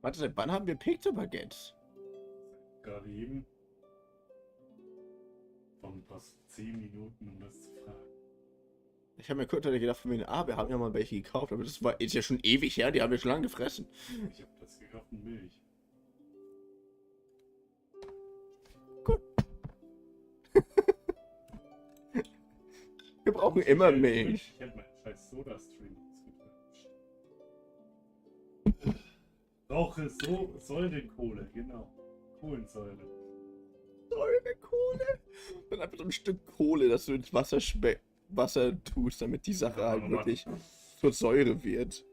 Warte, seit wann haben wir Pizza-Baguettes? Gerade eben. Von fast 10 Minuten, um das zu fragen. Ich habe mir kurz gedacht, von mir, wir haben ja mal welche gekauft, aber ist ja schon ewig her, die haben wir schon lange gefressen. Ich habe das gekauft in Milch. Gut. Wir brauchen immer Milch. Ich hätte meinen scheiß Soda-Stream ausgetauscht. Brauche Säurekohle, genau. Kohlensäure. Säurekohle? Dann einfach so ein Stück Kohle, das du ins Wasser tust, damit die Sache halt wirklich zur Säure wird.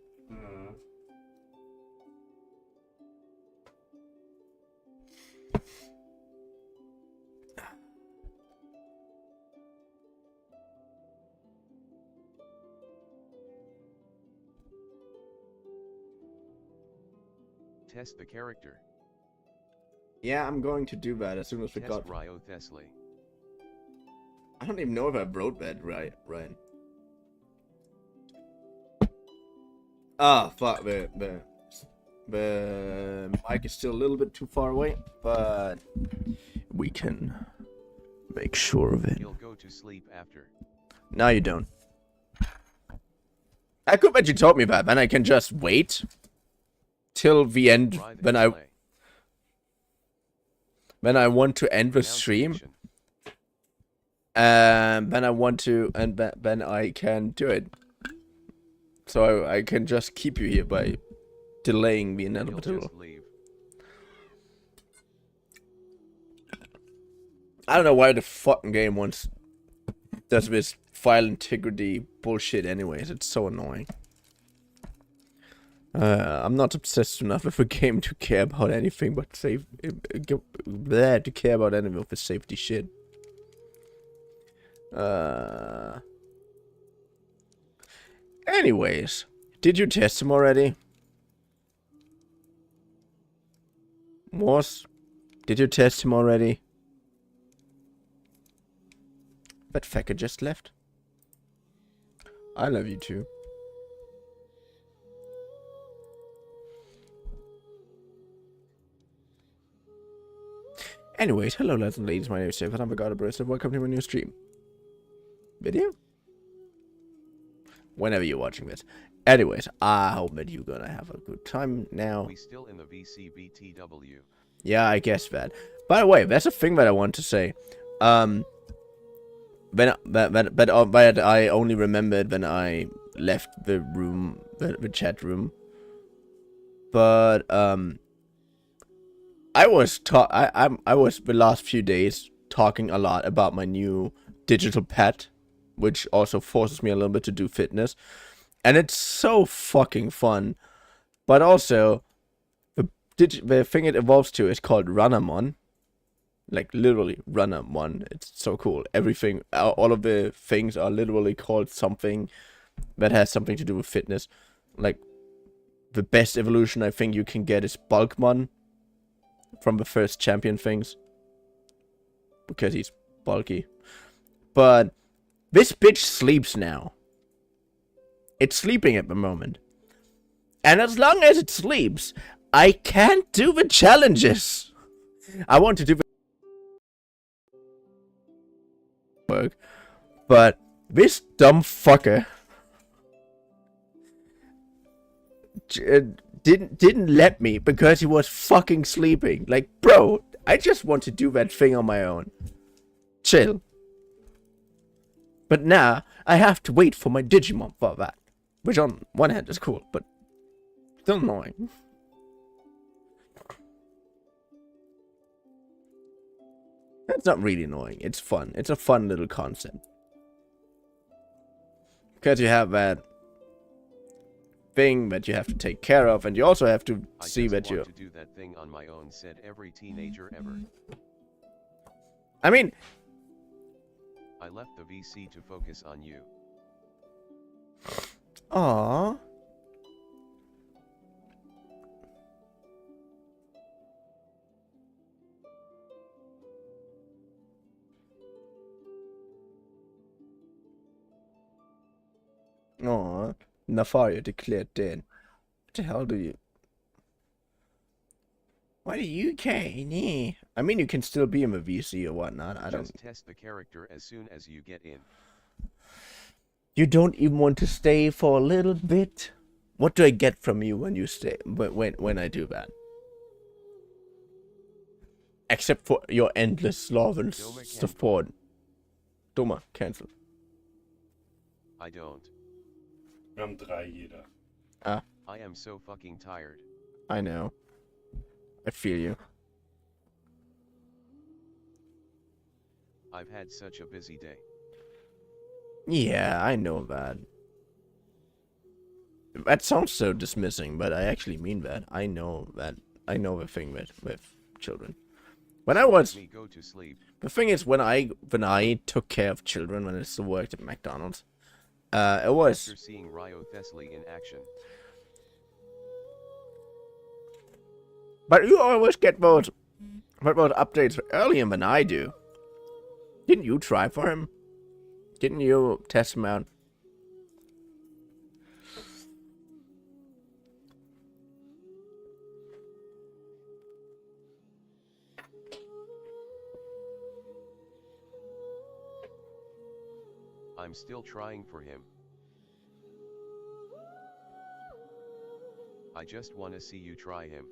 Test the character. Yeah, I'm going to do that as soon as we got. Wroithesly. I don't even know if I wrote that right. Ah, fuck. The mic is still a little bit too far away, but we can make sure of it. You'll go to sleep after. No, you don't. I could bet you told me that, then I can just wait till the end when I want to end the stream. Then I want to, and then I can do it. So I can just keep you here by delaying the inevitable. I don't know why the fucking game does this file integrity bullshit anyways. It's so annoying. I'm not obsessed enough with a game to care about anything but to care about anything with the safety shit. Anyways, did you test him already? Morse, did you test him already? That fucker just left. I love you too. Anyways, hello lads and ladies, my name is Stefan, I'm a Barista, welcome to my new stream. Video? Whenever you're watching this. Anyways, I hope that you're gonna have a good time now. We still in the VCBTW. Yeah, I guess that. By the way, that's a thing that I want to say. But I only remembered when I left the room, the chat room. But I was the last few days talking a lot about my new digital pet, which also forces me a little bit to do fitness, and it's so fucking fun. But also, the thing it evolves to is called Runamon, like literally Runamon. It's so cool. Everything, all of the things are literally called something that has something to do with fitness. Like the best evolution I think you can get is Bulkmon from the first champion things, because he's bulky. But this bitch sleeps now. It's sleeping at the moment. And as long as it sleeps, I can't do the challenges. I want to do the work, but this dumb fucker didn't let me because he was fucking sleeping. Like, bro, I just want to do that thing on my own. Chill. But now, I have to wait for my Digimon for that. Which on one hand is cool, but still annoying. That's not really annoying. It's fun. It's a fun little concept. Because you have that thing that you have to take care of, and you also have to see that you... to do that thing on my own, said every teenager ever. I mean... I left the VC to focus on you. Aww. Aww. Nafaria declared dead. What the hell do you... What do you care? I mean, you can still be in a VC or whatnot. I don't. Just test the character as soon as you get in. You don't even want to stay for a little bit. What do I get from you when you stay? When I do that? Except for your endless love and support. Doma, cancel. I don't. Wir haben 3 jeder. Ah, I am so fucking tired. I know. I feel you. I've had such a busy day. Yeah, I know that. That sounds so dismissing, but I actually mean that. I know that. I know the thing with children. When I was, Me go to sleep. the thing is, when I took care of children when I still worked at McDonald's, it was. After seeing Wroithesly in action. But you always get those updates earlier than I do. Didn't you try for him? Didn't you test him out? I'm still trying for him. I just wanna see you try him.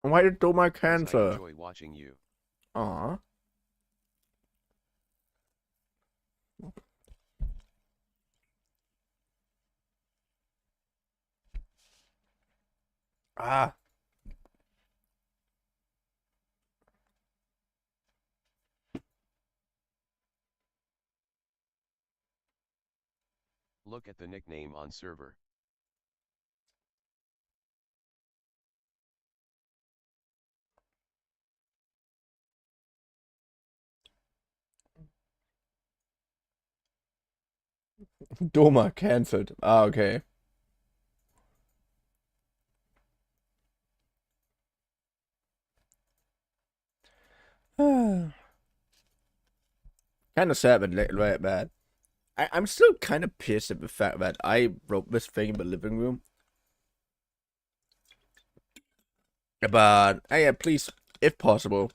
Why did Doma I cancel? enjoy watching you. Aww. Ah. Look at the nickname on server. Doma cancelled. Ah, okay. Kind of sad, but right bad. I'm still kind of pissed at the fact that I wrote this thing in the living room. But, yeah, please, if possible,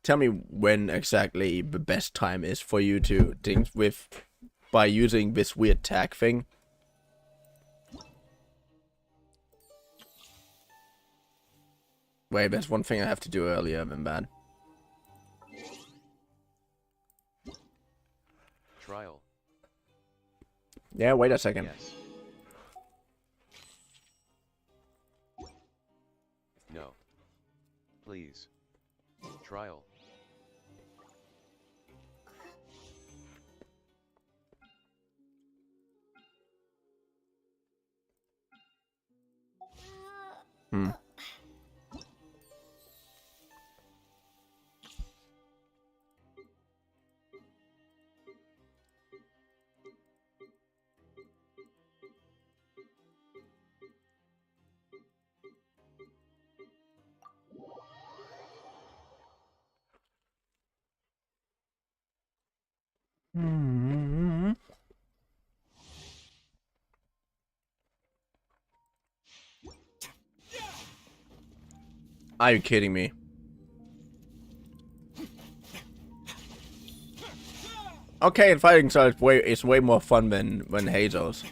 tell me when exactly the best time is for you to think with by using this weird tag thing. Wait, there's one thing I have to do earlier than that. Trial. Yeah, wait a second. Yes. No. Please. Trial. Hmm. Hmm. Are you kidding me? Okay, and fighting style is way more fun than Hazel's.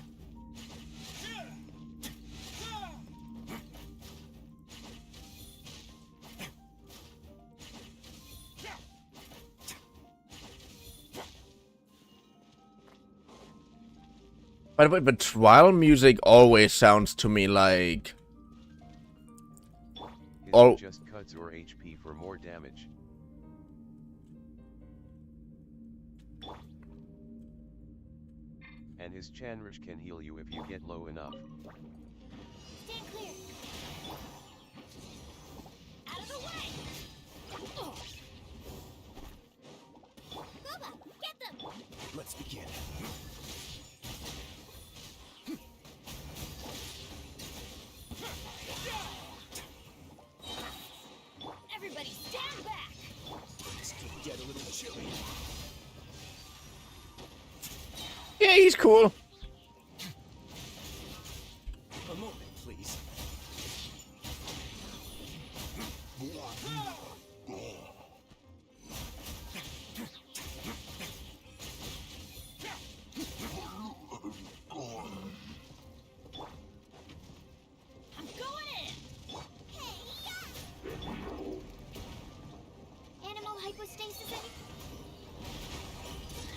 By the way, but trial music always sounds to me like His just cuts your HP for more damage. And his Chanrich can heal you if you get low enough. Stand clear. Out of the way. Bubba, get them. Let's begin. Everybody stand back. This could get a little chilly. cool. A moment, please. I'm going in. Hey, animal hypostasis.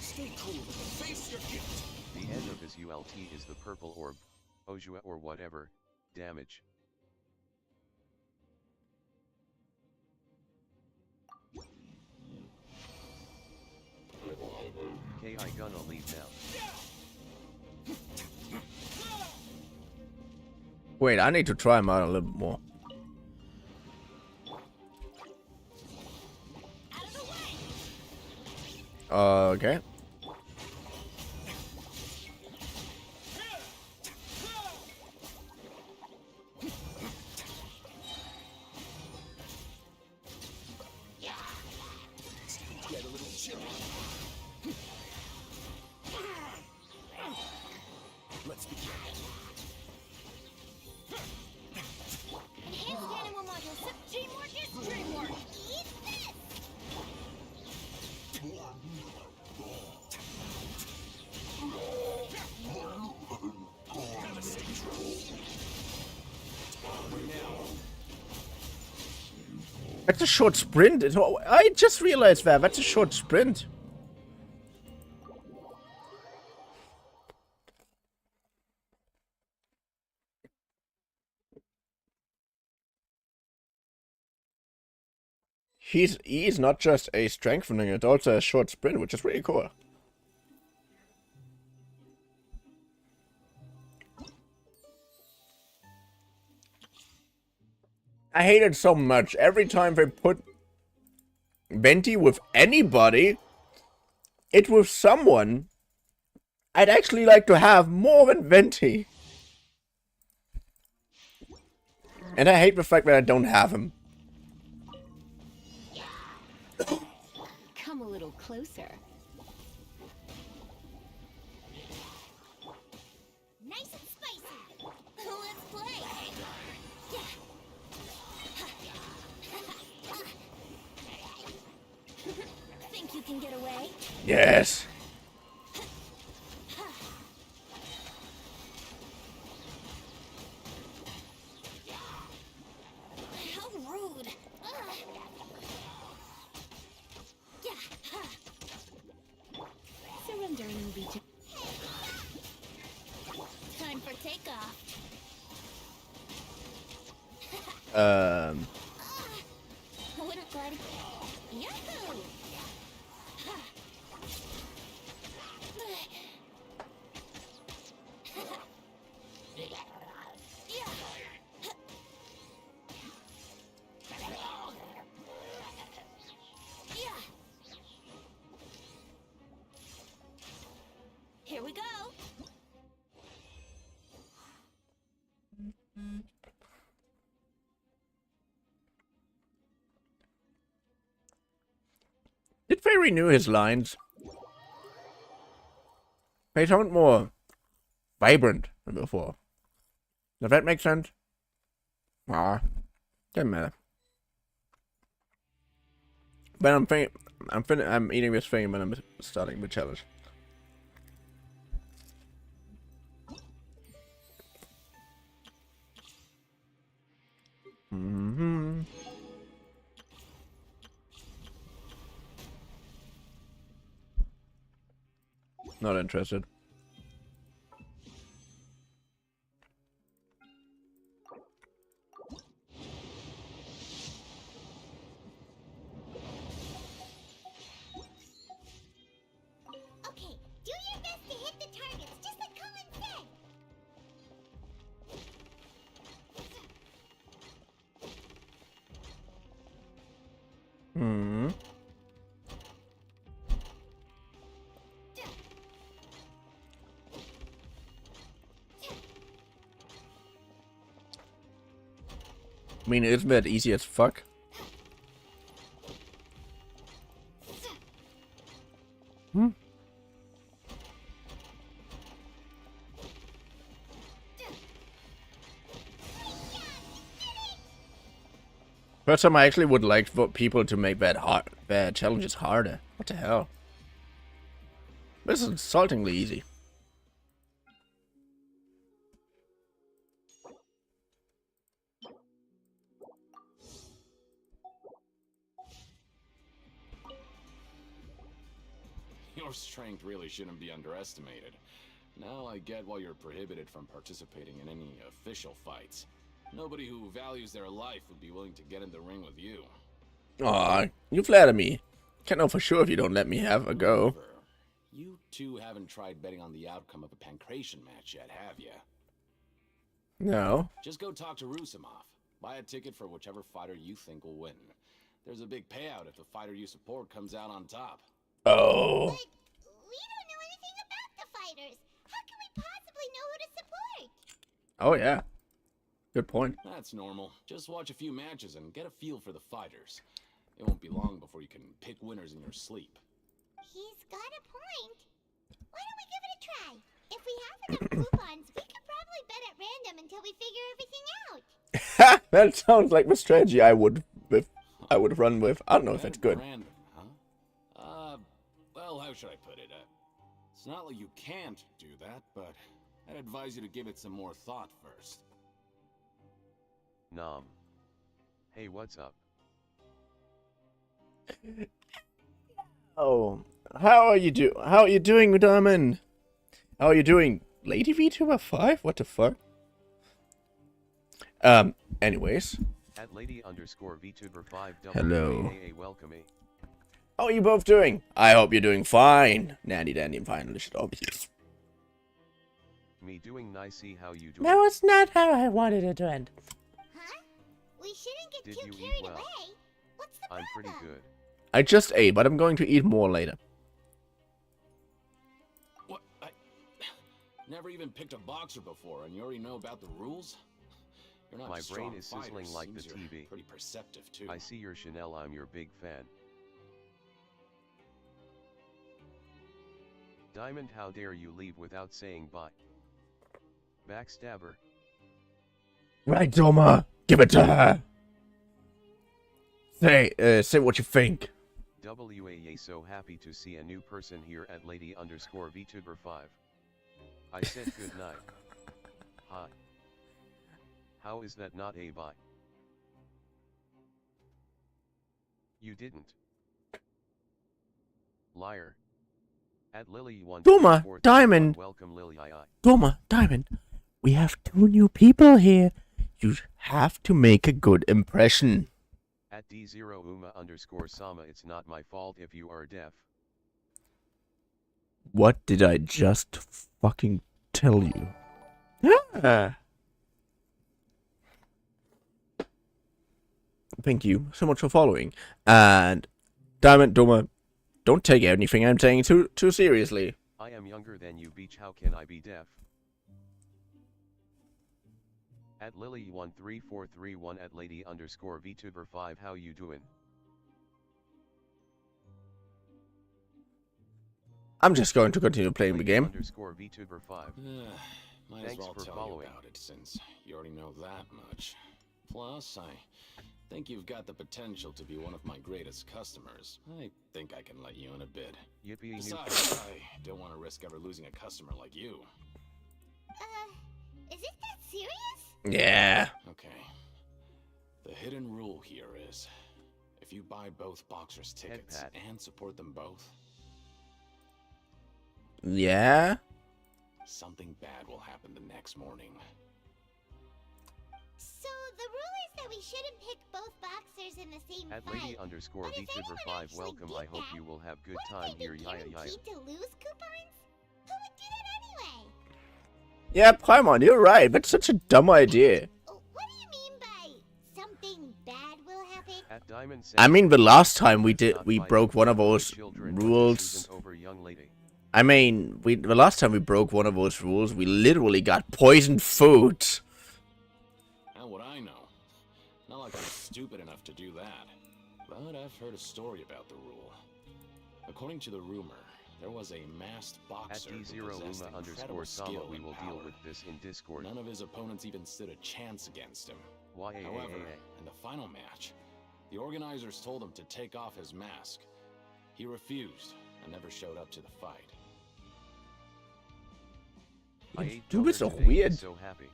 Stay cool and face your gift. The end of his ult is the purple orb, Ojua or whatever, damage. K I gonna leave now. Wait, I need to try him out a little bit more. Out of the way. Okay. Get a little chilly. Let's begin. Enhanced animal module. Dreamwork is dreamwork. Eat this. Gotta stay true. Now. That's a short sprint. I just realized that. That's a short sprint. He's not just a strengthening, it's also a short sprint, which is really cool. I hate it so much. Every time they put Venti with anybody, it with someone I'd actually like to have more than Venti. And I hate the fact that I don't have him. Come a little closer. Nice and spicy. Let's play. Think you can get away? Yes. How rude. Surrendering Vtuber. Time for takeoff. Winter glide. Yahoo! Here we go. Did they renew his lines? They sound more vibrant than before. Does that make sense? Ah, doesn't matter. But I'm eating this thing when I'm starting the challenge. Mm-hmm. Not interested. Okay, do your best to hit the targets, just like Colin said. Hmm. I mean, isn't that easy as fuck? First time I actually would like for people to make bad challenges harder. What the hell? This is insultingly easy. Your strength really shouldn't be underestimated. Now I get why you're prohibited from participating in any official fights. Nobody who values their life would be willing to get in the ring with you. Aw, you flatter me. Can't know for sure if you don't let me have a go. However, you two haven't tried betting on the outcome of a pancration match yet, have you? No. Just go talk to Rusimov. Buy a ticket for whichever fighter you think will win. There's a big payout if the fighter you support comes out on top. Oh. But we don't know anything about the fighters. How can we possibly know who to support? Oh yeah. Good point. That's normal. Just watch a few matches and get a feel for the fighters. It won't be long before you can pick winners in your sleep. He's got a point. Why don't we give it a try? If we have enough coupons, we could probably bet at random until we figure everything out. That sounds like the strategy I would run with. I don't know if that's good. Random, huh? Well, how should I put it? It's not like you can't do that, but I'd advise you to give it some more thought first. Nom. Hey, what's up? Oh, how are you doing, Diamond? How are you doing, Lady VTuber 5? What the fuck? Anyways. At Lady_Vtuber 5. Hello. Welcome. How are you both doing? I hope you're doing fine. Nandy dandy and fine, shit obvious. Me doing nice. See how you doing? No, it's not how I wanted it to end. Huh? We shouldn't get Did too you eat carried well? away. What's the I'm problem? pretty good. I just ate, but I'm going to eat more later. What? I never even picked a boxer before, and you already know about the rules? You're not My a strong brain is fighter, sizzling like the seems you're TV. Pretty perceptive too. I see your Chanel. I'm your big fan. Diamond, how dare you leave without saying bye? Backstabber. Right, Doma. Give it to her. Say what you think. WAA, so happy to see a new person here at Lady_Vtuber 5. I said good night. Hi. How is that not a bye? You didn't. Liar. At Lily1. Doma, Diamond. Welcome Lily II. Doma, Diamond. We have 2 new people here. You have to make a good impression. At D0UMA_Sama, it's not my fault if you are deaf. What did I just fucking tell you? Ah. Thank you so much for following. And Diamond, Doma, don't take anything I'm saying too seriously. I am younger than you, Beach. How can I be deaf? At Lily13431 at Lady_Vtuber 5. How you doing? I'm just going to continue playing the game. Lady_Vtuber 5. Might Thanks as well for tell following. you about it since you already know that much. Plus, I think you've got the potential to be one of my greatest customers. I think I can let you in a bid. Yippee! Besides, I don't want to risk ever losing a customer like you. Is it that serious? Yeah. Okay. The hidden rule here is, if you buy both boxers' tickets pat. and support them both, Yeah? something bad will happen the next morning. So the rule is that we shouldn't pick both boxers in the same At fight. But if Lady_Vtuber anyone 5. actually Welcome. did I hope that, you will have good wouldn't time they here. be Yaya. guaranteed to lose coupons? Who would do that anyway? Yeah, Paimon, you're right. That's such a dumb idea. Oh, what do you mean by something bad will happen? At Diamond I mean, the last time we Let's not fight broke one of over those children, but rules. this isn't over, young lady. I mean, the last time we broke one of those rules, we literally got poisoned food. How would I know? Not like I'm stupid enough to do that. But I've heard a story about the rule. According to the rumor, there was a masked At boxer who possessed incredible D0UMA_Sama, skill we and will power. deal with this in Discord. None of his opponents even stood a chance against him. However, YAAA. in the final match, The organizers told him to take off his mask. He refused and never showed up to the fight. I ate Du bist donut doch today, weird. So happy.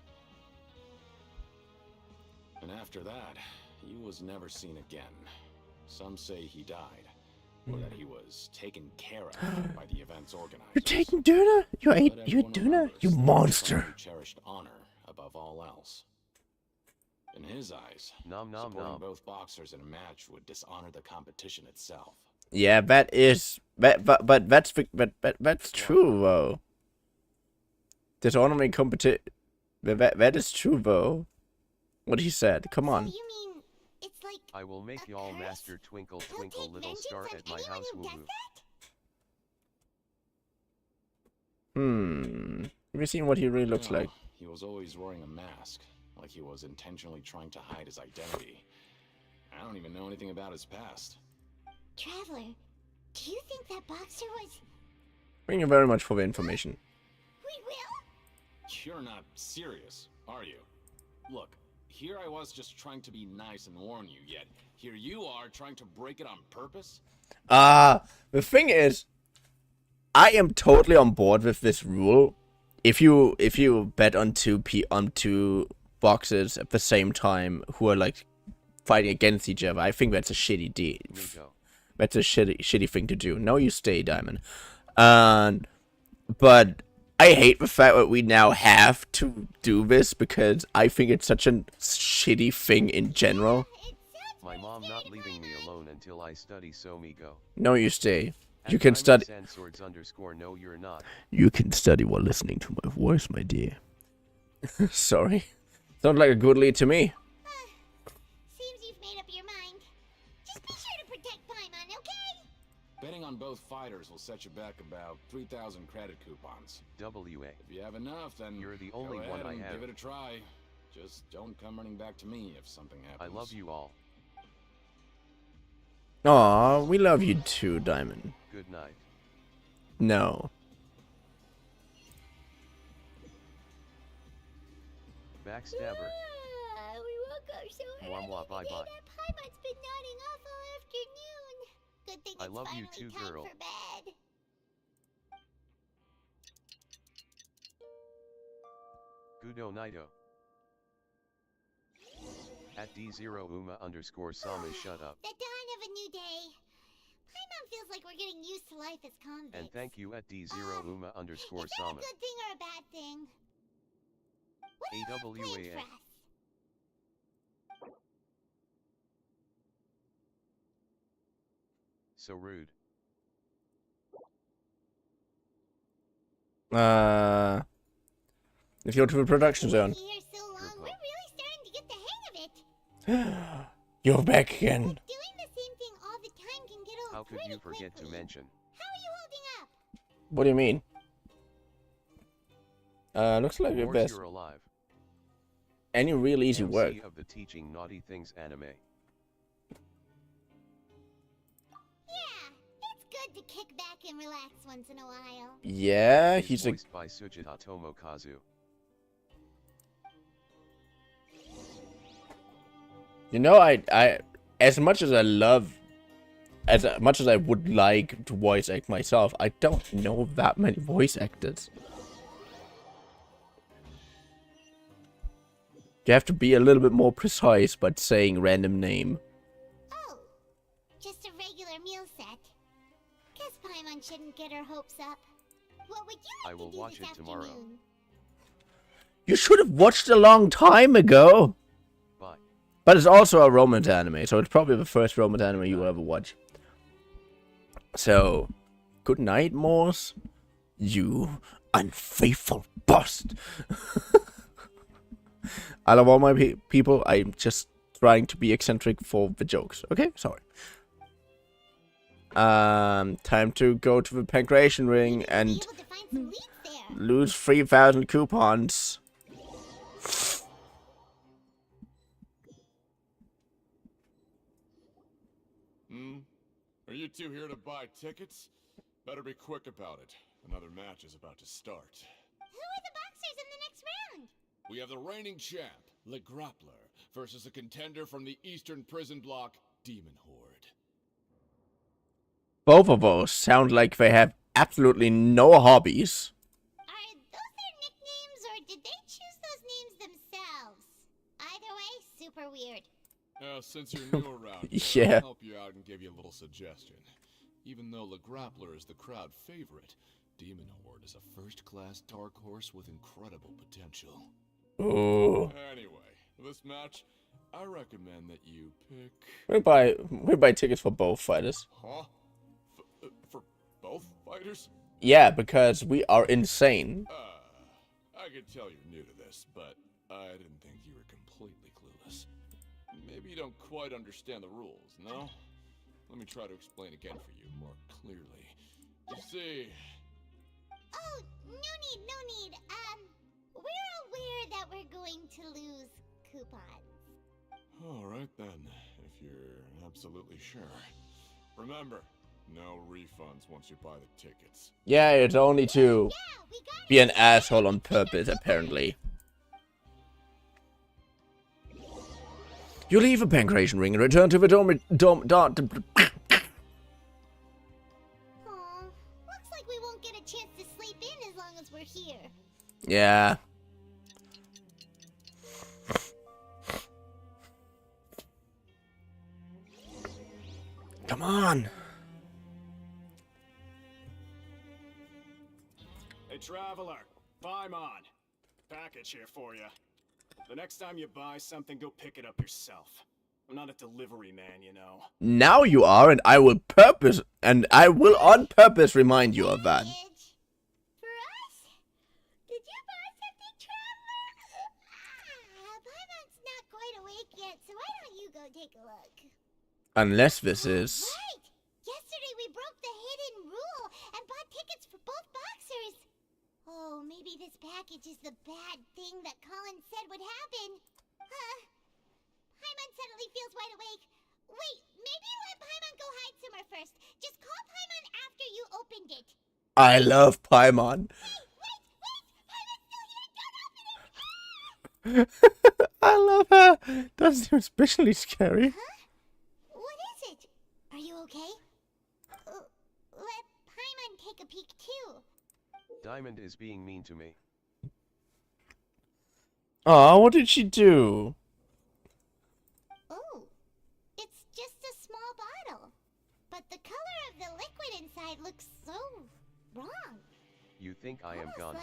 And after that, he was never seen again. Some say he died, or that he was taken care of by the event's organizers. You're taking dinner? You But ate everyone dinner? remembers You that monster. someone who cherished honor above all else. In his eyes, Nom nom supporting nom. both boxers in a match would dishonor the competition itself. Yeah, but that's true though. Dishonoring competition. That is true though. What he said. Come So on. you mean it's like I will make a y'all curse? master twinkle You'll twinkle take little vengeance star on at my anyone house who woo does woo. that? Have you seen what he really looks You know, like? He was always wearing a mask, like he was intentionally trying to hide his identity. I don't even know anything about his past. Traveler, do you think that boxer was... Thank you very much for the information. We will? You're not serious, are you? Look, here I was just trying to be nice and warn you, yet here you are trying to break it on purpose? The thing is, I am totally on board with this rule. If you bet on two boxers at the same time who are like fighting against each other, I think that's a shitty deal. Nico. That's a shitty thing to do. No, you stay, Diamond. But I hate the fact that we now have to do this because I think it's such a shitty thing in general. It sounds My pretty mom scary not to leaving me find out. alone until I study, so me go. No, you stay. You At can study. Swords _ no you're not. You can study while listening to my voice, my dear. Sorry. Sounds like a good lead to me. Seems you've made up your mind. Just be sure to protect Paimon, okay? Betting on both fighters will set you back about 3,000 credit coupons. WA. If you have enough, then You're the go only one ahead I and have. give it a try. Just don't come running back to me if something I happens. love you all. Aw, we love you too, Diamond. Good night. No. Backstabber. We woke up so Mwah, early mwah, bye, today bye. that Paimon's been nodding off all afternoon. Good thing I it's love you finally too, time girl. for bed. Gudo Naito. At D0UMA _ Sama shut up. The dawn of a new day. Paimon feels like we're getting used to life as convicts. And thank you at D0UMA _ Is that a Sama. good thing or a bad thing? What do you have planned AWAA. for us? So rude. If you're to the production zone. Been here so long, Good we're call. really starting to get the hang of it. You're back again. Doing the same thing all the time can get old How could pretty you forget to quickly. mention? How are you holding up? What do you mean? Looks like your Of best. course you're alive. Any real easy MC work. of the Teaching Naughty Things anime. Yeah, it's good to kick back and relax once in a while. Yeah, Is he's a. voiced by Sujita Tomokazu. You know, I, as much as I love, as much as I would like to voice act myself, I don't know that many voice actors. You have to be a little bit more precise by saying random name. Oh, just a regular meal set. Guess Paimon shouldn't get her hopes up. What would you like I will to do watch this it tomorrow. afternoon? You should have watched a long time ago. Bye. But it's also a romance anime, so it's probably the first romance anime you will ever watch. So, good night, Morse. You unfaithful bust. I love all my people. I'm just trying to be eccentric for the jokes. Okay, sorry. Time to go to the pancreation ring Maybe we'll be and able to find some leads there. lose 3,000 coupons. Are you two here to buy tickets? Better be quick about it. Another match is about to start. Who are the boxers in the next round? We have the reigning champ, Le Grappler, versus a contender from the Eastern Prison Block, demon horde. Both of those sound like they have absolutely no hobbies. Are those their nicknames, or did they choose those names themselves? Either way, super weird. Since you're new around here, Yeah. I'll help you out and give you a little suggestion. Even though the Grappler is the crowd favorite, Demon Horde is a first-class dark horse with incredible potential. Ooh. Anyway, this match, I recommend that you pick... We buy tickets for both fighters. Huh? For both fighters? Yeah, because we are insane. I could tell you're new to this, but I didn't think you were completely clueless. Maybe you don't quite understand the rules, no? Let me try to explain again for you more clearly. You see... Oh, no need. We're aware that we're going to lose coupons. Alright then, if you're absolutely sure. Remember, no refunds once you buy the tickets. Yeah, it's only to Yeah, we got be an asshole on purpose, apparently. You leave a pancreation ring and return to the Aw, looks like we won't get a chance to sleep in as long as we're here. Yeah. Come on. Hey, traveler, Paimon. Package here for you. The next time you buy something, go pick it up yourself. I'm not a delivery man, you know. Now you are, and I will on purpose remind you of that. Package. For us? Did you buy something, traveler? Paimon's not quite awake yet, so why don't you go take a look? Unless this is... Right! Yesterday we broke the hidden rule and bought tickets for both boxers. Oh, maybe this package is the bad thing that Colin said would happen. Paimon suddenly feels wide awake. Wait, maybe let Paimon go hide somewhere first. Just call Paimon after you opened it. I love Paimon. Wait! Paimon's still here! Don't open it! I love her. That's especially scary. What is it? Are you okay? Let Paimon take a peek too. Diamond is being mean to me. Aw, what did she do? Oh, it's just a small bottle. But the color of the liquid inside looks so wrong. You think I am Almost gone?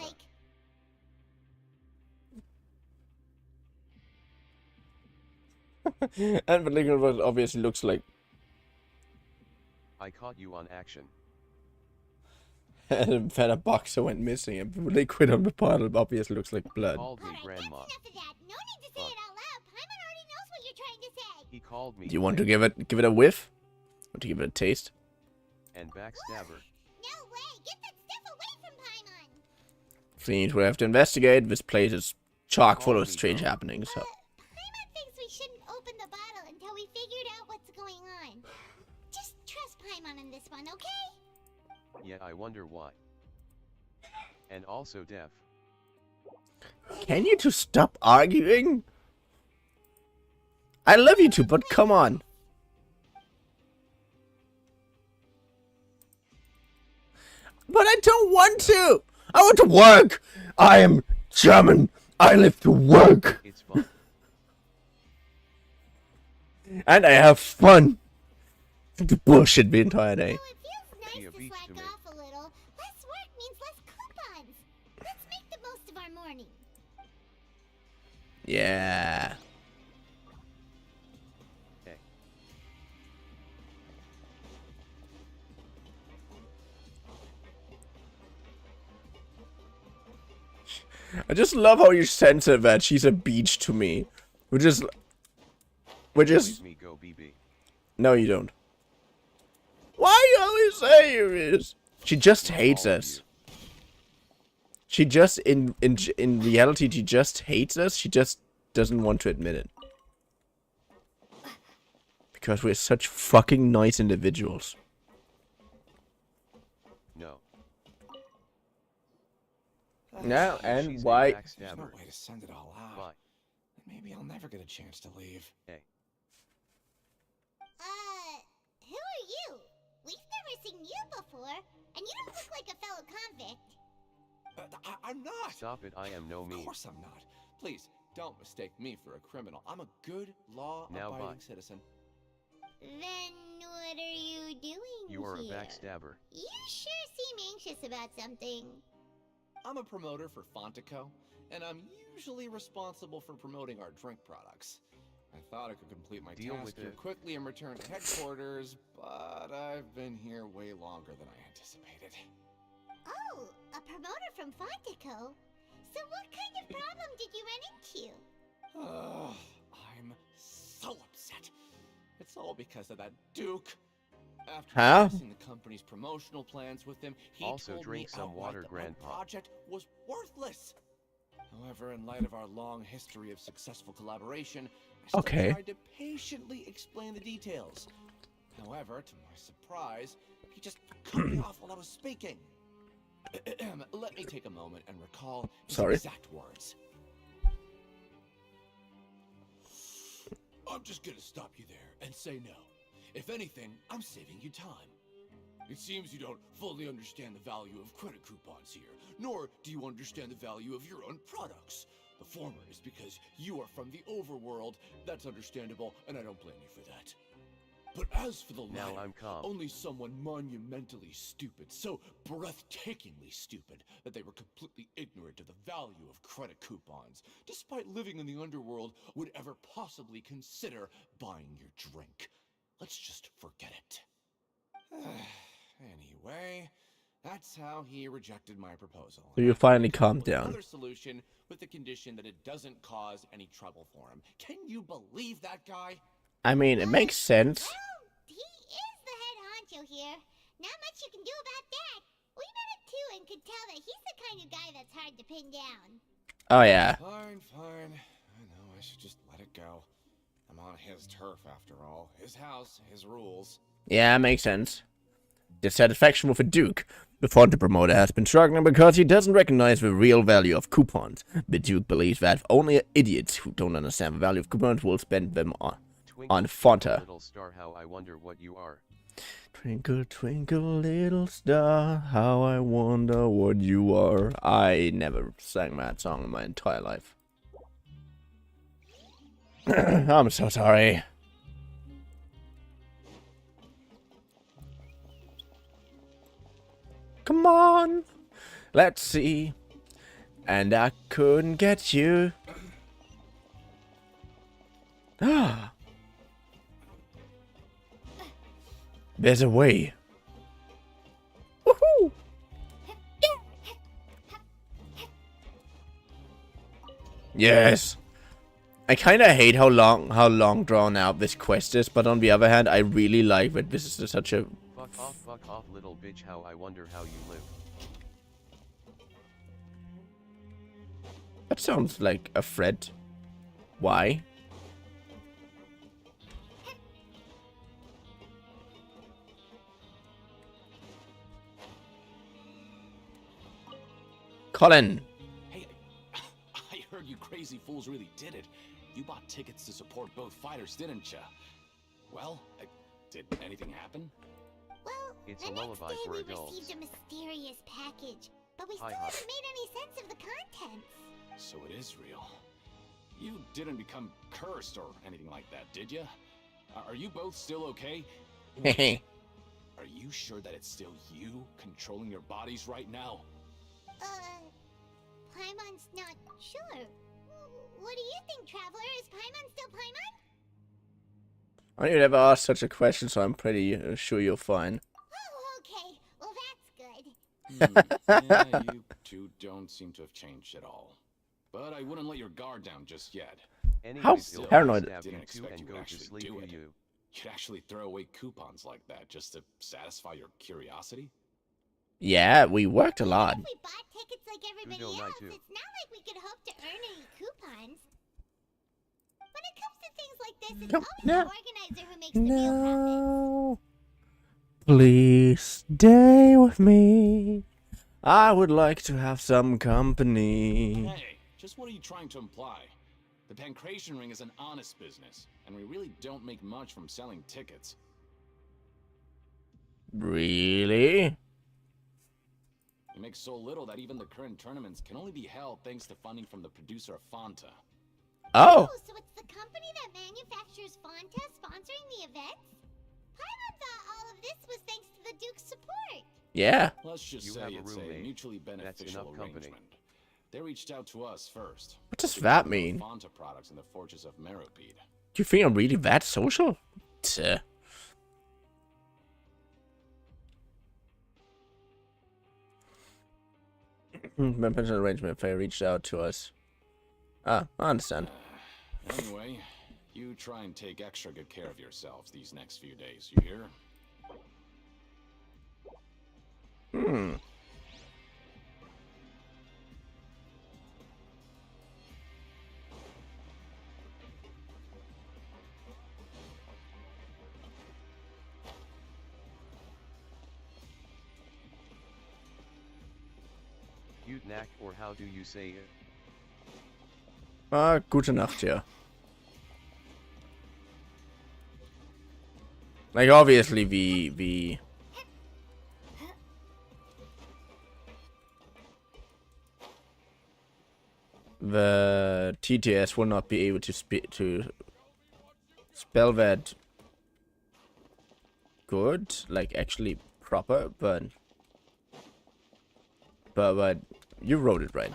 like... And the liquid obviously looks like... I caught you on action. And then a boxer went missing, and the liquid on the bottle obviously looks like blood. Called me Alright, that's grandma. enough of that. No need to say Fuck. it out loud. Paimon already knows what you're trying to say. He called me. Do you want to grandma give it a whiff? Want to give it a taste? and backstabber. No way! Get that stuff away from Paimon! Seems we have to investigate. This place is chock full of strange Grandma. happenings. So. Paimon thinks we shouldn't open the bottle until we figured out what's going on. Just trust Paimon on this one, okay? Yet I wonder why. And also deaf. Can you two stop arguing? I love you two, but come on. But I don't want to. I want to work. I am German. I live to work. It's fun. And I have fun. To bullshit the entire day. Well, it feels Be a nice to beach slack to me. off a little. Less work means less coupons. Let's make the most of our morning. Yeah. Hey. I just love how you censor that she's a beach to me. Which is... Leave me go, BB. No, you don't. Why you always say you is? She just hates All of us. She just, in reality, she just hates us. She just doesn't want to admit it. Because we're such fucking nice individuals. No. Yeah, She's and a why... There's no backstabber. way to send it all out. Why? Maybe I'll never get a chance to leave. Hey. Stop it, I am no Of mean. course I'm not. Please, don't mistake me for a criminal. I'm a good, law-abiding citizen. Then what are you doing You are a here? backstabber. You sure seem anxious about something. I'm a promoter for Fontico, and I'm usually responsible for promoting our drink products. I thought I could complete my Deal task with here it. quickly and return to headquarters, but I've been here way longer than I anticipated. Oh, a promoter from Fontico? So what kind of problem did you run into? I'm so upset. It's all because of that Duke. After Huh? discussing the company's promotional plans with him, he Also told drink me some outright water, that Grandpa. my project was worthless. However, in light of our long history of successful collaboration, I still Okay. tried to patiently explain the details. However, to my surprise, he just cut me off while I was speaking. Let me take a moment and recall his Sorry. exact words. I'm just gonna stop you there and say no. If anything, I'm saving you time. It seems you don't fully understand the value of credit coupons here, nor do you understand the value of your own products. The former is because you are from the overworld. That's understandable, and I don't blame you for that. But as for the Now latter, I'm calm. only someone monumentally stupid, so breathtakingly stupid, that they were completely ignorant of the value of credit coupons, despite living in the underworld, would ever possibly consider buying your drink. Let's just forget it. Anyway, that's how he rejected my proposal. So you finally calmed With down. Another solution with the condition that it doesn't cause any trouble for him. Can you believe that guy? I mean, it makes sense. Well, he is the head honcho here. Not much you can do about that. We met him too and could tell that he's the kind of guy that's hard to pin down. Oh yeah. Fine, fine. I know, I should just let it go. I'm on his turf after all. His house, his rules. Yeah, makes sense. Dissatisfaction with the Duke. The Fonte promoter has been struggling because he doesn't recognize the real value of coupons. The Duke believes that only idiots who don't understand the value of coupons will spend them on Twinkle, Fonta. little star, how I wonder what you are. Twinkle, twinkle, little star, how I wonder what you are. I never sang that song in my entire life. I'm so sorry. Come on, let's see. And I couldn't get you. Ah. There's a way. Woohoo! Yes. I kind of hate how long drawn out this quest is, but on the other hand, I really like that this is such a... Fuck off, little bitch, how I wonder how you live. That sounds like a threat. Why? Colin! Hey, I heard you crazy fools really did it. You bought tickets to support both fighters, didn't ya? Well, did anything happen? Well, It's the a next lullaby day for we adults. received a mysterious package, but we still Hi. haven't made any sense of the contents. So it is real. You didn't become cursed or anything like that, did ya? Are you both still okay? Hehe. Are you sure that it's still you controlling your bodies right now? Paimon's not sure. What do you think, Traveler? Is Paimon still Paimon? I you never asked such a question, so I'm pretty sure you're fine. Oh, okay. Well, that's good. Yeah, you two don't seem to have changed at all. But I wouldn't let your guard down just yet. Anyways, he'll paranoid. stab Didn't you too expect and you go would to actually sleep do with it. you. You'd actually throw away coupons like that just to satisfy your curiosity? Yeah, we worked a lot. If we bought tickets like everybody don't else, like to. it's not like we could hope to earn any coupons. When it comes to things like this, it's Come- always no. the organizer who makes the real profits. No. Please stay with me. I would like to have some company. Hey, just what are you trying to imply? The Pancration Ring is an honest business, and we really don't make much from selling tickets. Really? You makes so little that even the current tournaments can only be held thanks to funding from the producer of Fanta. Oh, So it's the company that manufactures Fanta sponsoring the events? Paimon thought all of this was thanks to the Duke's support. yeah. Let's just You say have a it's a roommate. mutually That's beneficial enough company. arrangement. They reached out to us first. What does that mean? Fanta products in the fortress of Meropide. Do you think I'm really that social? Tuh. Membership arrangement. They reached out to us. Ah, I understand. Anyway, you try and take extra good care of yourselves these next few days, you hear? Hmm. Gute Nacht, or how do you say it? Ah, gute Nacht, ja. Like, obviously, the TTS will not be able to spell that good, like actually proper, but you wrote it right.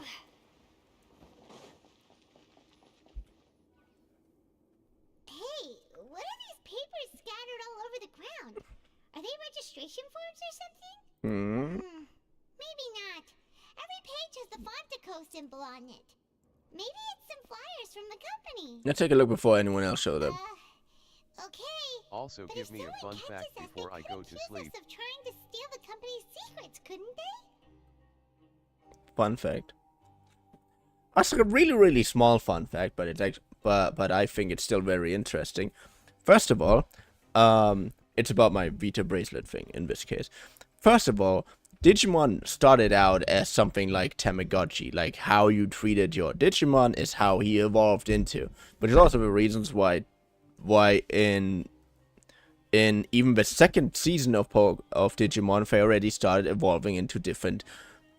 Hey, what are these papers scattered all over the ground? Are they registration forms or something? Maybe not. Every page has the Fontaco symbol on it. Maybe it's some flyers from the company. Let's take a look before anyone else shows up. Okay. Also, But give if me a someone fun catches fact us, before they I could go to accuse sleep. us of trying to steal the company's secrets, couldn't they? Fun fact. That's a really, really small fun fact, but it's actually, but I think it's still very interesting. First of all, it's about my Vita bracelet thing in this case. First of all, Digimon started out as something like Tamagotchi, like how you treated your Digimon is how he evolved into. But it's also the reasons why in even the second season of Digimon, they already started evolving into different,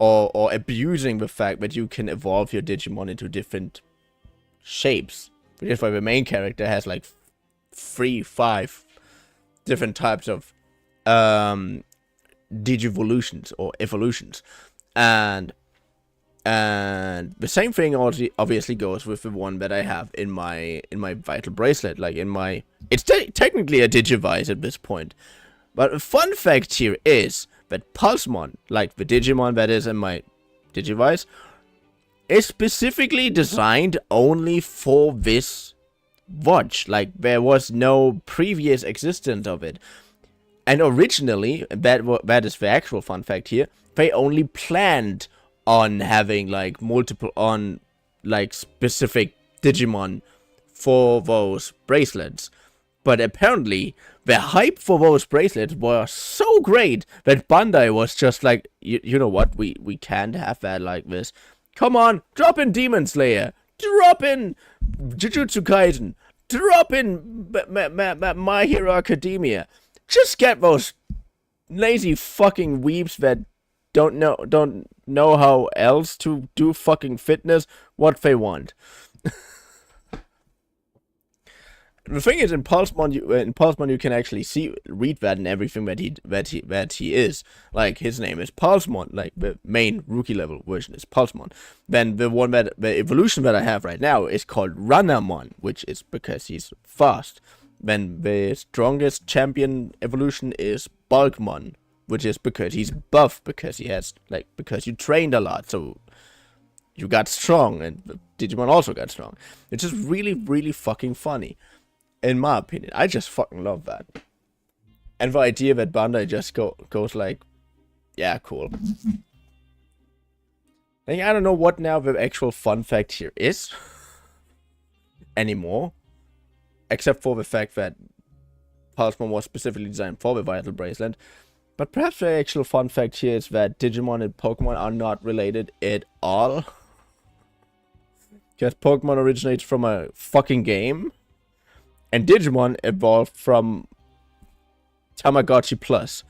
or abusing the fact that you can evolve your Digimon into different shapes. Which is why the main character has like 5 different types of Digivolutions or evolutions, and the same thing also obviously goes with the one that I have in my vital bracelet, like in my, it's technically a Digivice at this point. But a fun fact here is that Pulsemon, like the Digimon that is in my Digivice, is specifically designed only for this watch. Like, there was no previous existence of it. And originally, that is the actual fun fact here, they only planned on having, like, multiple, on, like, specific Digimon for those bracelets. But apparently, the hype for those bracelets was so great that Bandai was just like, you know what, we can't have that like this. Come on, drop in Demon Slayer, drop in Jujutsu Kaisen, drop in My Hero Academia. Just get those lazy fucking weebs that don't know how else to do fucking fitness what they want. The thing is, in Pulsemon you can actually read that and everything that he is. Like, his name is Pulsemon, like the main rookie level version is Pulsemon. Then the evolution that I have right now is called Runnermon, which is because he's fast. Then the strongest champion evolution is Bulkmon, which is because he's buff, because you trained a lot, so you got strong, and Digimon also got strong. It's just really, really fucking funny. In my opinion, I just fucking love that. And the idea that Bandai just goes like, yeah, cool. Like, I don't know what now the actual fun fact here is anymore. Except for the fact that Pulsemon was specifically designed for the Vital Bracelet. But perhaps the actual fun fact here is that Digimon and Pokemon are not related at all. Because Pokemon originates from a fucking game. And Digimon evolved from Tamagotchi Plus.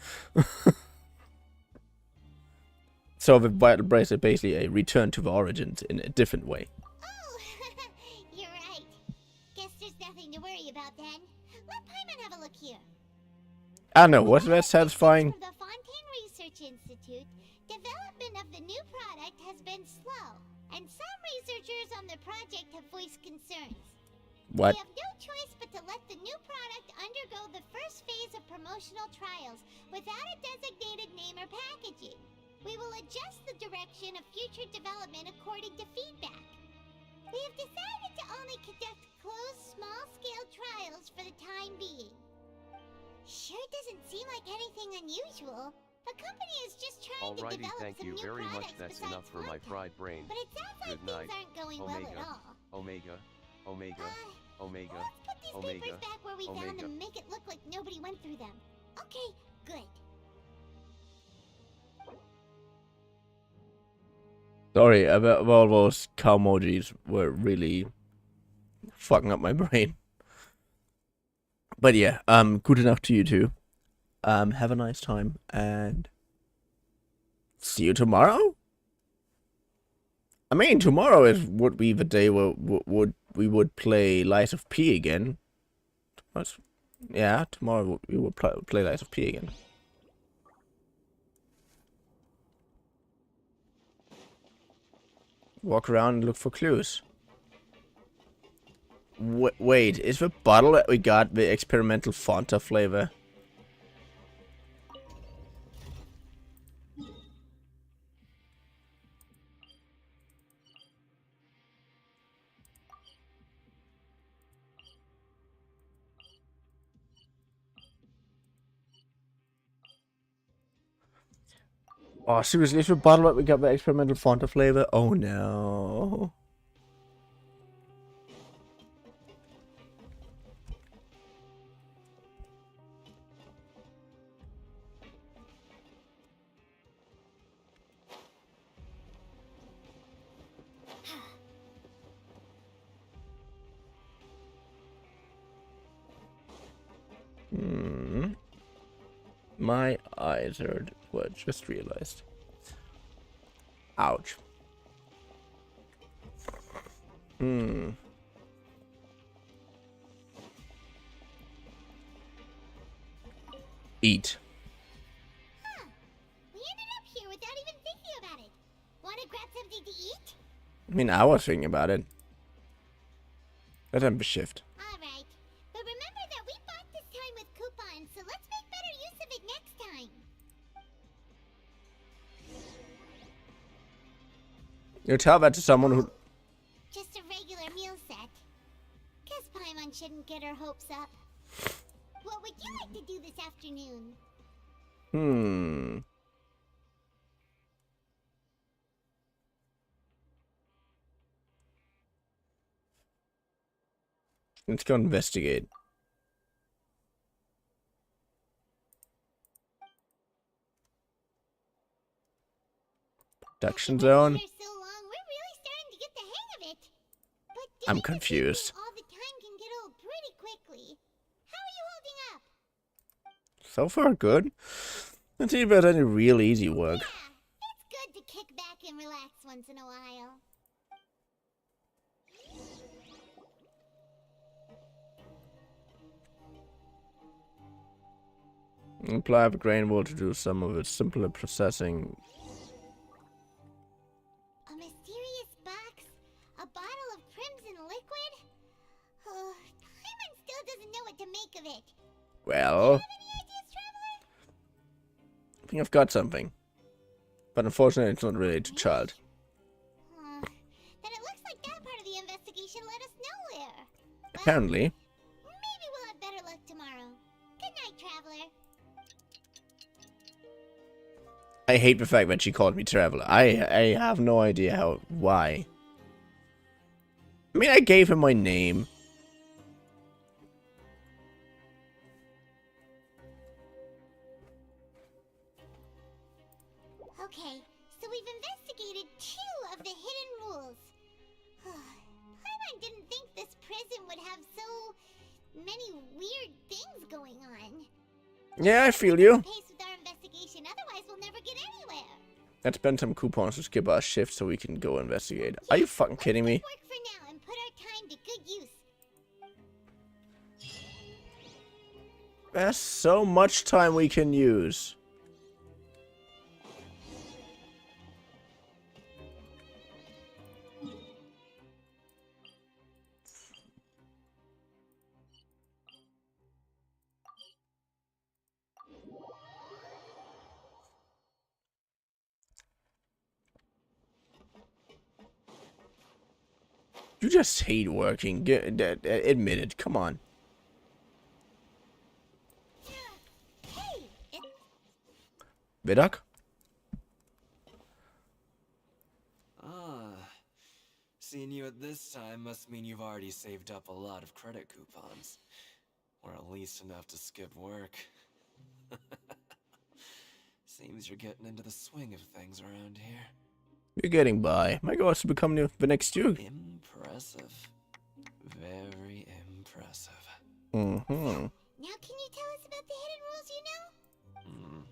So the Vital Brace is basically a return to the origins in a different way. Oh, you're right. Guess there's nothing to worry about then. Let Paimon have a look here. I know, wasn't that satisfying? From the Fontaine Research Institute, development of the new product has been slow, and some researchers on the project have voiced concerns. What? We have no choice but to let the new product undergo the first phase of promotional trials without a designated name or packaging. We will adjust the direction of future development according to feedback. We have decided to only conduct closed, small-scale trials for the time being. Sure doesn't seem like anything unusual. The company is just trying to Alrighty, develop thank some you new very much. products That's besides enough for my content. fried brain. But it sounds like Good night. things aren't going well at all. Omega, Omega, Omega, Let's put these Omega, papers back where we found Omega. them and make it look like nobody went through them. Okay, good. Sorry, about all those cow emojis were really fucking up my brain. But yeah, good enough to you two. Have a nice time and see you tomorrow. I mean, tomorrow would be the day where we would play Lies of P again. Yeah, tomorrow we will play Lies of P again. Walk around and look for clues. Wait, is the bottle that we got the experimental Fanta flavor? Oh, seriously, is the bottle that we got the experimental Fanta flavor? Oh no. My eyes hurt. What? Just realized. Ouch. Eat. Huh. We ended up here without even thinking about it. Want to grab something to eat? I mean, I was thinking about it. Let him be shift. Alright. But remember that we bought this time with coupons, so let's make better use of it next time. You tell that to someone who... Just a regular meal set. Guess Paimon shouldn't get her hopes up. What would you like to do this afternoon? Let's go investigate. Production zone. After so long, we're really starting to get the hang of it. But I'm doing the same confused. thing all the time can get old pretty quickly. How are you holding up? So far, good. Let's see if there's any real easy work. Yeah, it's good to kick back and relax once in a while. Apply the grain wool to do some of its simpler processing. A mysterious box? A bottle of crimson liquid? Oh, Paimon still doesn't know what to make of it. Well, Have any ideas, Traveler? I think I've got something. But unfortunately, it's not related to child. Then it looks like that part of the investigation led us nowhere. Well, Apparently. maybe we'll have better luck tomorrow. Good night, Traveler. I hate the fact that she called me Traveler. I have no idea why. I mean, I gave him my name. Okay, so we've investigated 2 of the hidden rules. Paimon didn't think this prison would have so many weird things going on. Yeah, I feel you. Pace with our investigation, otherwise we'll never get anywhere. Let's spend some coupons to skip our shift so we can go investigate. Are you fucking kidding me? Work for now and put our time to good use. There's so much time we can use. You just hate working. Admit it. Come on. Hey, Vidoc? Seeing you at this time must mean you've already saved up a lot of credit coupons. Or at least enough to skip work. Seems you're getting into the swing of things around here. You're getting by. My goal is to become the next Duke. Impressive. Very impressive. Mm-hmm. now can you tell us about the hidden rules you know?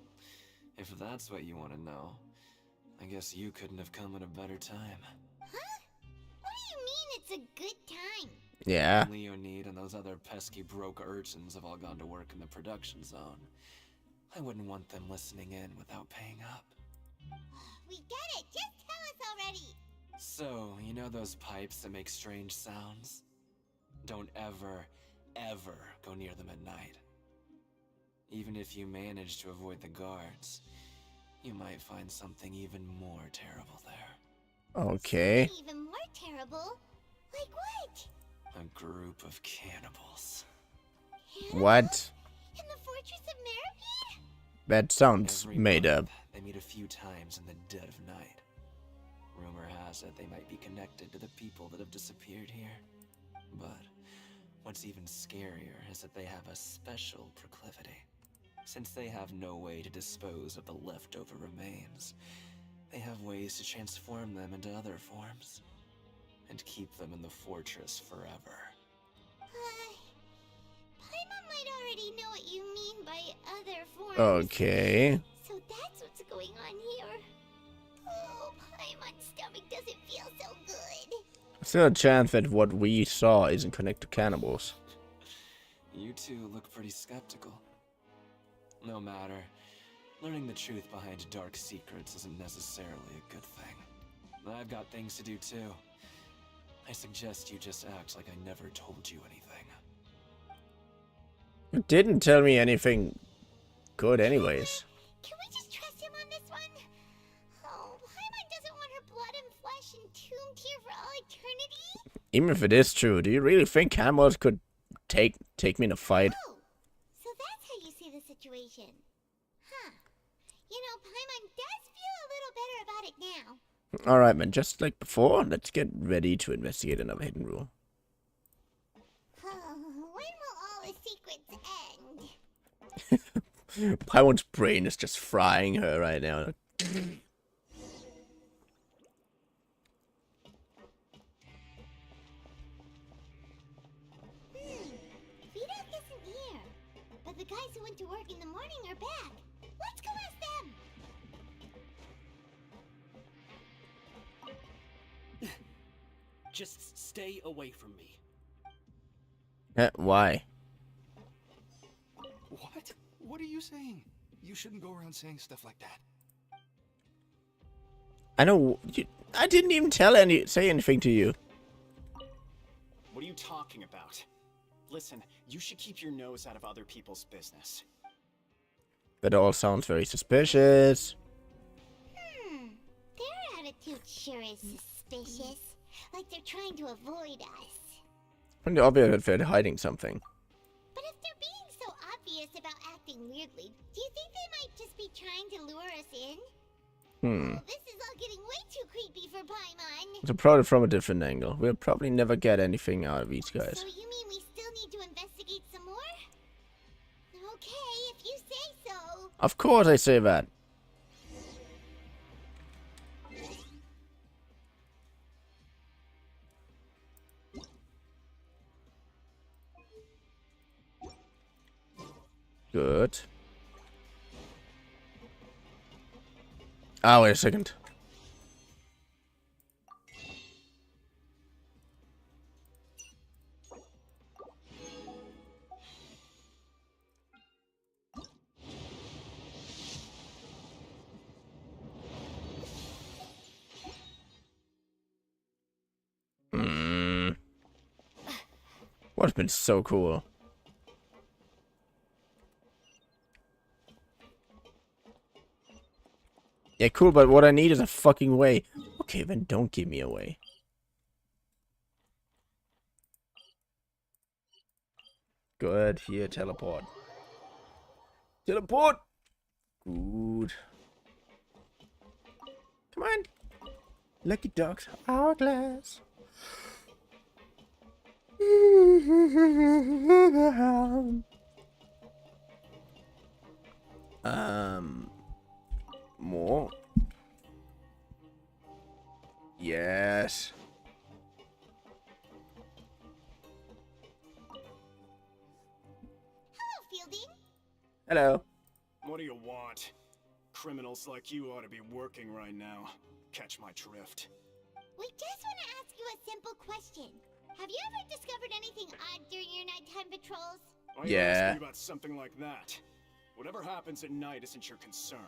If that's what you want to know, I guess you couldn't have come at a better time. Huh? What do you mean it's a good time? Yeah. Leonid and those other pesky broke urchins have all gone to work in the production zone. I wouldn't want them listening in without paying up. We get it. Just tell us already. So, you know those pipes that make strange sounds? Don't ever, ever go near them at night. Even if you manage to avoid the guards, you might find something even more terrible there. Okay. Even more terrible? Like what? A group of cannibals. What? In the fortress of Meripede? That sounds Every made month, up. They meet a few times in the dead of night. Rumor has it they might be connected to the people that have disappeared here. But what's even scarier is that they have a special proclivity. Since they have no way to dispose of the leftover remains, they have ways to transform them into other forms and keep them in the fortress forever. Paimon might already know what you mean by other forms. Okay. So that's what's going on here. Oh, Paimon's stomach doesn't feel so good. Still a chance that what we saw isn't connected to cannibals. You two look pretty skeptical. No matter, learning the truth behind dark secrets isn't necessarily a good thing. I've got things to do too. I suggest you just act like I never told you anything. You didn't tell me anything good anyways. Can we just trust him on this one? Oh, Paimon doesn't want her blood and flesh entombed here for all eternity? Even if it is true, do you really think cannibals could take me in a fight? Oh, so that's how you see the situation. Huh. You know, Paimon does feel a little better about it now. Alright, man, just like before, let's get ready to investigate another hidden rule. When will all the secrets end? Paimon's brain is just frying her right now. Vtuber isn't here, but the guys who went to work in the morning are back. Let's go ask them. Just stay away from me. Why? What? What are you saying? You shouldn't go around saying stuff like that. I know. I didn't even say anything to you. What are you talking about? Listen, you should keep your nose out of other people's business. That all sounds very suspicious. Their attitude sure is suspicious. Like they're trying to avoid us. Pretty obvious that they're hiding something. But if they're being so obvious about acting weirdly, do you think they might just be trying to lure us in? Oh, this is all getting way too creepy for Paimon. To approach it from a different angle. We'll probably never get anything out of these guys. So you mean we still need to investigate some more? Okay, if you say so. Of course I say that. Good. Ah, wait a second. Would have been so cool. Yeah, cool, but what I need is a fucking way. Okay, then don't give me a way. Good, here, teleport. Teleport! Good. Come on. Lucky dogs, hourglass. More. Yes. Hello, Fielding. Hello. What do you want? Criminals like you ought to be working right now. Catch my drift. We just want to ask you a simple question. Have you ever discovered anything odd during your nighttime patrols? Why are you asking me about something like that? Whatever happens at night isn't your concern.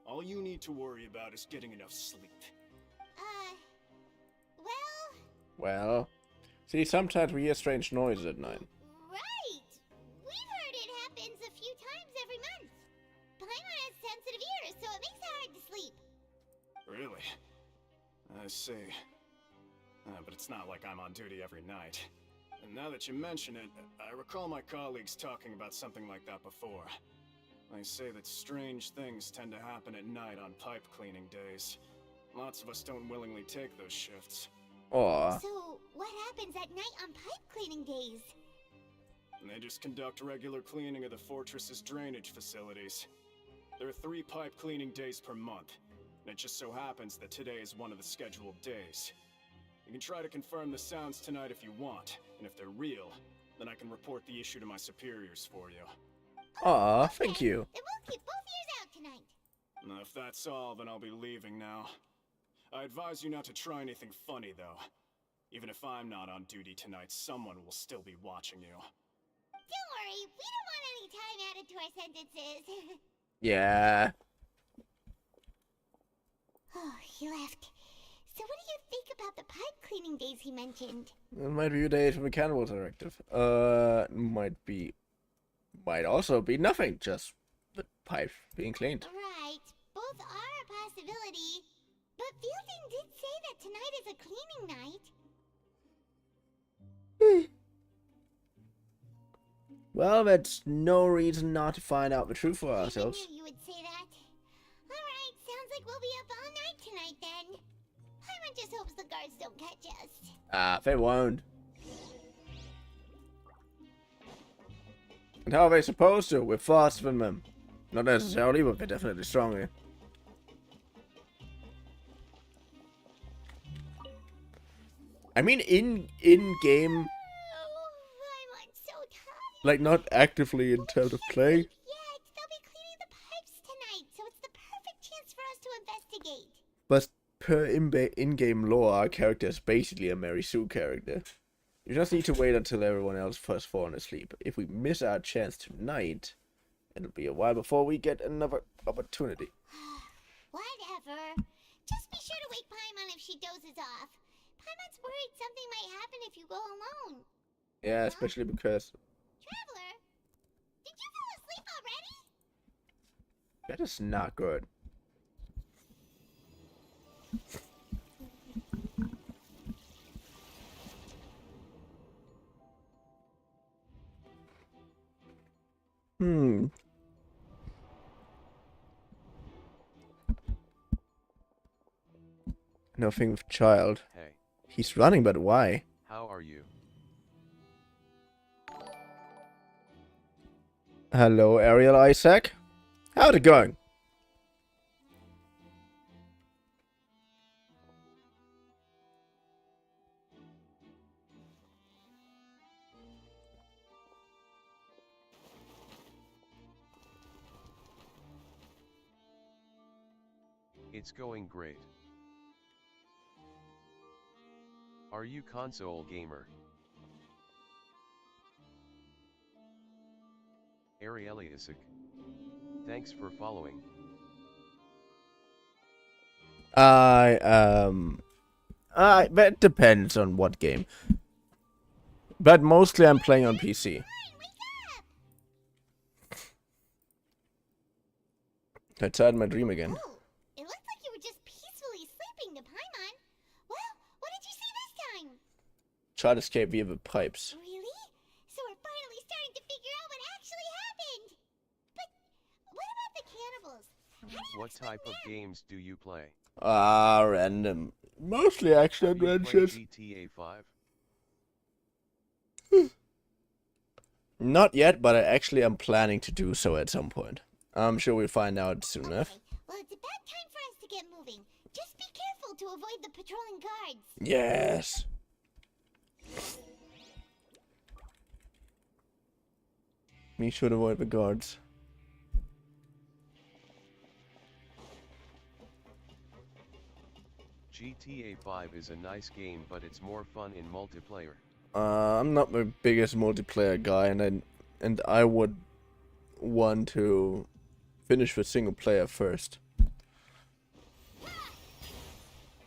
All you need to worry about is getting enough sleep. Well, see, sometimes we hear strange noises at night. Right! We've heard it happens a few times every month. Paimon has sensitive ears, so it makes it hard to sleep. Really? I see. But it's not like I'm on duty every night. And now that you mention it, I recall my colleagues talking about something like that before. They say that strange things tend to happen at night on pipe cleaning days. Lots of us don't willingly take those shifts. Aw. So, what happens at night on pipe cleaning days? They just conduct regular cleaning of the fortress's drainage facilities. There are 3 pipe cleaning days per month, and it just so happens that today is one of the scheduled days. You can try to confirm the sounds tonight if you want, and if they're real, then I can report the issue to my superiors for you. Aw, thank you. Then we'll keep both ears out tonight. Now, if that's all, then I'll be leaving now. I advise you not to try anything funny, though. Even if I'm not on duty tonight, someone will still be watching you. Don't worry, we don't want any time added to our sentences. Yeah. Oh, he left. So what do you think about the pipe cleaning days he mentioned? It might be a day from the Cannibal Directive. Might also be nothing, just the pipe being cleaned. Right, both are a possibility. But Fielding did say that tonight is a cleaning night. Well, that's no reason not to find out the truth for I ourselves. knew you would say that. Alright, sounds like we'll be up all night tonight then. Paimon just hopes the guards don't catch us. Ah, they won't. And how are they supposed to? We're faster than them. Not necessarily, but we're definitely stronger. I mean, in game, I'm so tired. like not actively in terms of play. Yet, they'll be cleaning the pipes tonight, so it's the perfect chance for us to investigate. But per in-game lore, our character is basically a Mary Sue character. You just need to wait until everyone else first fallen asleep. If we miss our chance tonight, it'll be a while before we get another opportunity. Whatever. Just be sure to wake Paimon if she dozes off. Paimon's worried something might happen if you go alone. Yeah, especially because Traveler, did you fall asleep already? that is not good. Nothing with child. Hey, He's running, but why? how are you? Hello, Ariel Isaac. How's it going? It's going great. Are you console gamer? Arieliasic. Thanks for following. But it depends on what game. But mostly I'm playing on PC. I tried my dream again. Oh, it looks like you were just peacefully sleeping to Paimon. Well, what did you see this time? Try to escape via the pipes. Really? So we're finally starting to figure out what actually happened. But what about the cannibals? How do you What explain type of that? games do you play? Random. Mostly action Have you played adventures. GTA 5? Not yet, but I actually am planning to do so at some point. I'm sure we'll find out soon enough. Okay, well, it's about time for us to get moving. Just be careful to avoid the patrolling guards. Yes. We should avoid the guards. GTA 5 is a nice game, but it's more fun in multiplayer. I'm not the biggest multiplayer guy, and I would want to finish the single player first.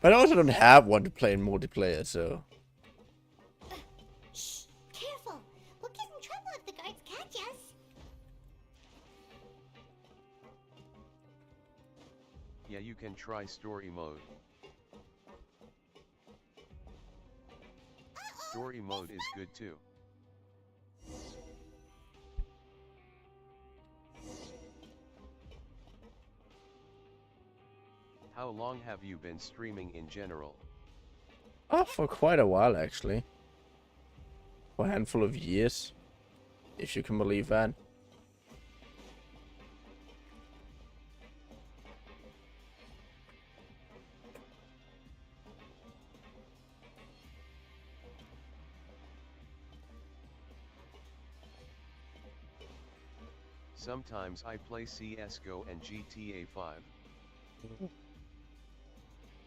But I also don't have one to play in multiplayer, so. Shh, careful. We'll get in trouble if the guards catch us. Yeah, you can try story mode. Story mode is good too. How long have you been streaming in general? Oh, for quite a while actually. For a handful of years, if you can believe that. Sometimes I play CSGO and GTA 5.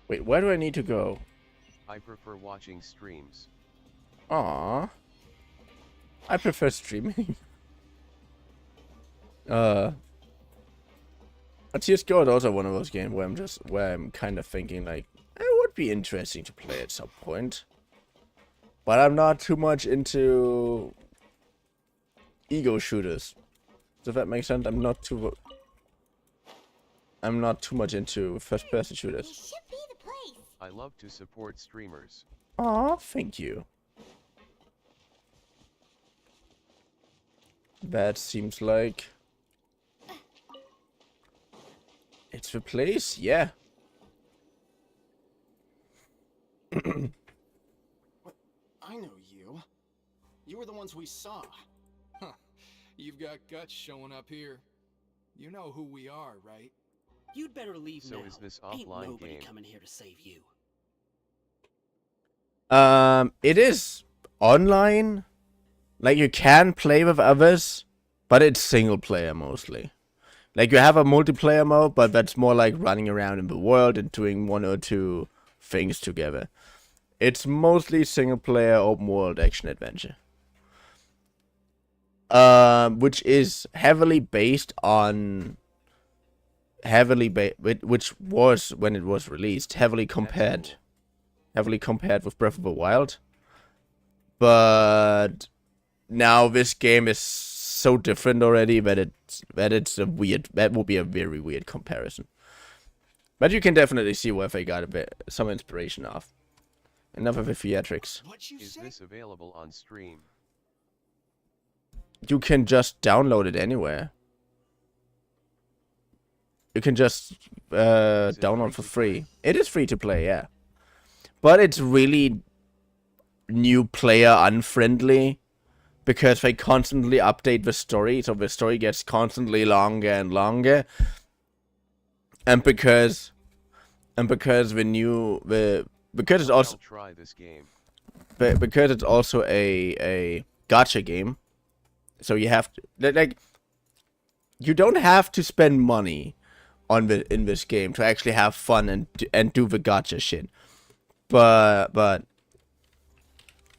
Wait, where do I need to go? I prefer watching streams. Aww. I prefer streaming. CSGO is also one of those games where I'm kind of thinking like, it would be interesting to play at some point. But I'm not too much into ego shooters. Does that make sense? I'm not too much into first-person This shooters. should be the place. I love to support streamers. Aw, thank you. That seems like it's the place, yeah. What? I know you. You were the ones we saw. Huh. You've got guts showing up here. You know who we are, right? You'd better leave So now. is this Ain't offline nobody game? coming here to save you. It is online. Like, you can play with others, but it's single player mostly. Like, you have a multiplayer mode, but that's more like running around in the world and doing one or two things together. It's mostly single player open world action adventure. Which is heavily based on which was, when it was released, heavily compared with Breath of the Wild. But now this game is so different already that that will be a very weird comparison. But you can definitely see where they got some inspiration off. Enough of the theatrics. What you Is say? this available on stream? You can just download it anywhere. You can just download for free. It is free to play, yeah. But it's really new player unfriendly because they constantly update the story, so the story gets constantly longer and longer. And because because it's also I'll try this game. because it's also a gacha game, so you have to, like, you don't have to spend money in this game to actually have fun and do the gotcha shit. But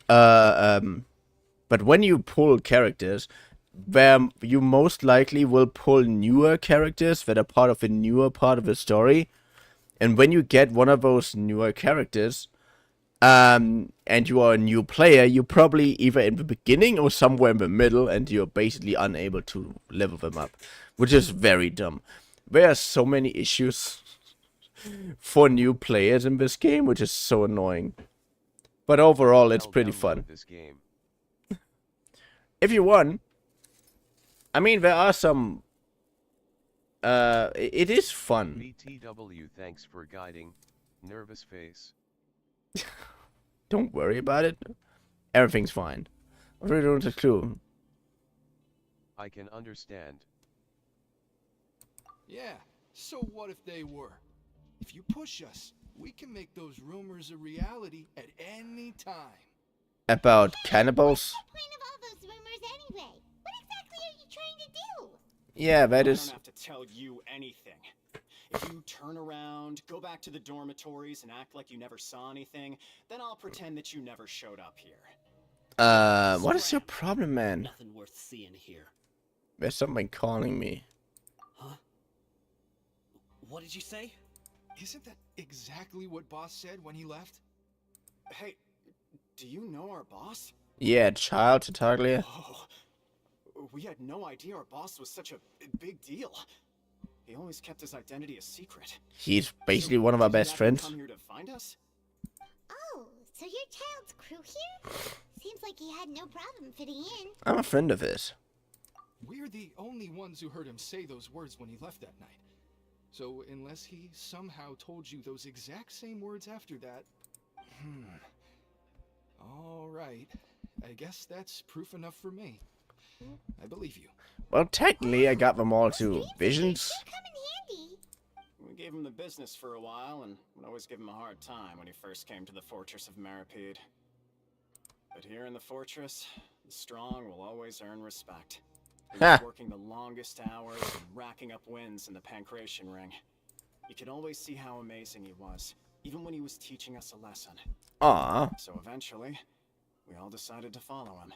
when you pull characters, where you most likely will pull newer characters that are part of the newer part of the story, and when you get one of those newer characters, and you are a new player, you're probably either in the beginning or somewhere in the middle, and you're basically unable to level them up, which is very dumb. There are so many issues for new players in this game, which is so annoying. But overall, it's pretty fun. This game. If you want, I mean, there are some. It is fun. VTW, thanks for guiding. Nervous face. Don't worry about it. Everything's fine. I really don't have a clue. I can understand. Yeah, so what if they were? If you push us, we can make those rumors a reality at any time. About cannibals? What's the point of all those rumors anyway? What exactly are you trying to do? Yeah, that I is. don't have to tell you anything. If you turn around, go back to the dormitories and act like you never saw anything, then I'll pretend that you never showed up here. What is your problem, man? Nothing worth seeing here. There's something calling me. Huh? What did you say? Isn't that exactly what Boss said when he left? Hey, do you know our boss? Yeah, child to Tartaglia. Oh, we had no idea our boss was such a big deal. He always kept his identity a secret. He's basically one of our best friends. Come here to find us? Oh, so your child's crew here? Seems like he had no problem fitting in. I'm a friend of his. We're the only ones who heard him say those words when he left that night. So unless he somehow told you those exact same words after that... All right. I guess that's proof enough for me. I believe you. Well, technically, I got them all to visions. Come in handy. We gave him the business for a while and would always give him a hard time when he first came to the fortress of Maripede. But here in the fortress, the strong will always earn respect. He was working the longest hours and racking up wins in the Pancration Ring. You could always see how amazing he was, even when he was teaching us a lesson. Aww. So eventually, we all decided to follow him.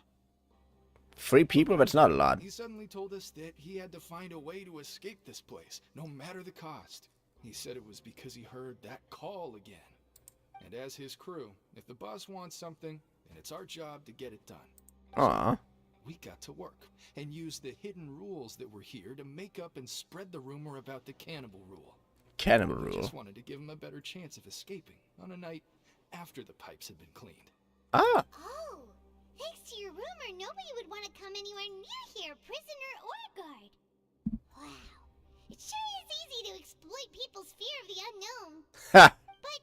3 people? That's not a lot. He suddenly told us that he had to find a way to escape this place, no matter the cost. He said it was because he heard that call again. And as his crew, if the boss wants something, then it's our job to get it done. Aww. We got to work and use the hidden rules that were here to make up and spread the rumor about the cannibal rule. Cannibal We rule. just wanted to give him a better chance of escaping on a night after the pipes had been cleaned. Ah. Oh, thanks to your rumor, nobody would want to come anywhere near here, prisoner or guard. Wow, it sure is easy to exploit people's fear of the unknown. Ha! But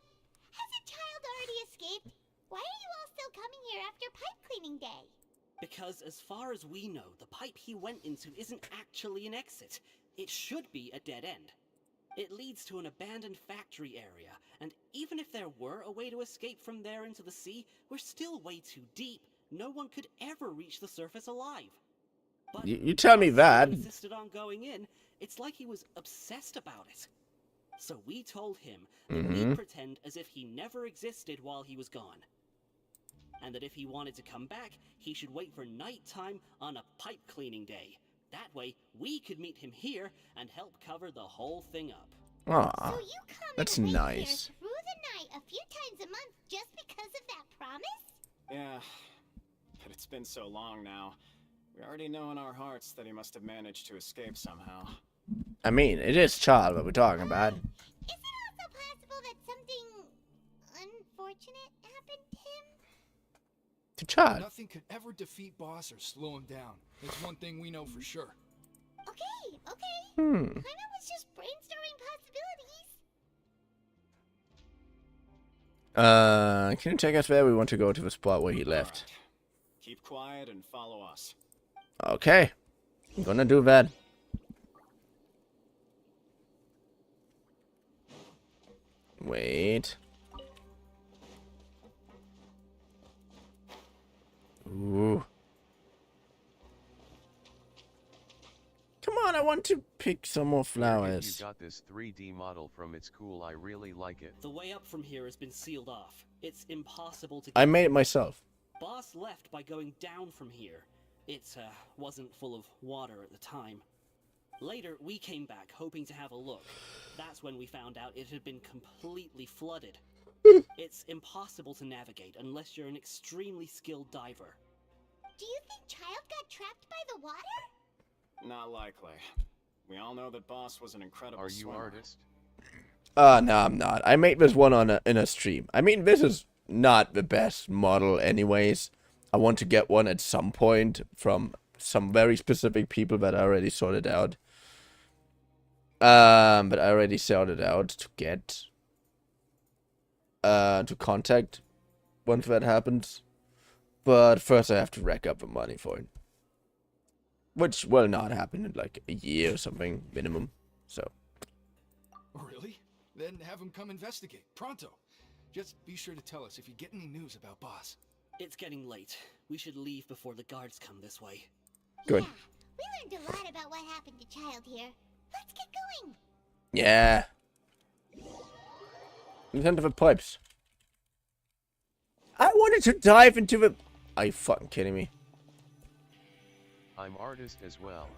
has a child already escaped? Why are you all still coming here after pipe cleaning day? Because as far as we know, the pipe he went into isn't actually an exit. It should be a dead end. It leads to an abandoned factory area, and even if there were a way to escape from there into the sea, we're still way too deep. No one could ever reach the surface alive. But You tell me that. he insisted on going in. It's like he was obsessed about it. So we told him that we'd pretend as if he never existed while he was gone. And that if he wanted to come back, he should wait for nighttime on a pipe cleaning day. That way, we could meet him here and help cover the whole thing up. Aw. So you come That's and wait nice. here through the night a few times a month just because of that promise? Yeah, but it's been so long now. We already know in our hearts that he must have managed to escape somehow. I mean, it is child what we're talking about. Is it also possible that something unfortunate happened to him? To child. Nothing could ever defeat Boss or slow him down. It's one thing we know for sure. Okay. I was just brainstorming possibilities. Can you take us there? We want to go to the spot where he left. Alright. Keep quiet and follow us. Okay. I'm gonna do that. Wait. Ooh. Come on, I want to pick some more If flowers. you got this 3D model from its cool, I really like it. The way up from here has been sealed off. It's impossible to I get. made it myself. Boss left by going down from here. It wasn't full of water at the time. Later, we came back hoping to have a look. That's when we found out it had been completely flooded. It's impossible to navigate unless you're an extremely skilled diver. Do you think Child got trapped by the water? Not likely. We all know that Boss was an incredible Are you swimmer. artist? No, I'm not. I made this one in a stream. I mean, this is not the best model anyways. I want to get one at some point from some very specific people that I already sorted out. But I already sorted out to get... to contact once that happens. But first I have to rack up the money for it. Which will not happen in like a year or something, minimum. So. Really? Then have him come investigate. Pronto. Just be sure to tell us if you get any news about Boss. It's getting late. We should leave before the guards come this way. Good. Yeah, we learned a lot about what happened to Child here. Let's get going. Yeah. Into the pipes. I wanted to dive into the... Are you fucking kidding me? I'm artist as well.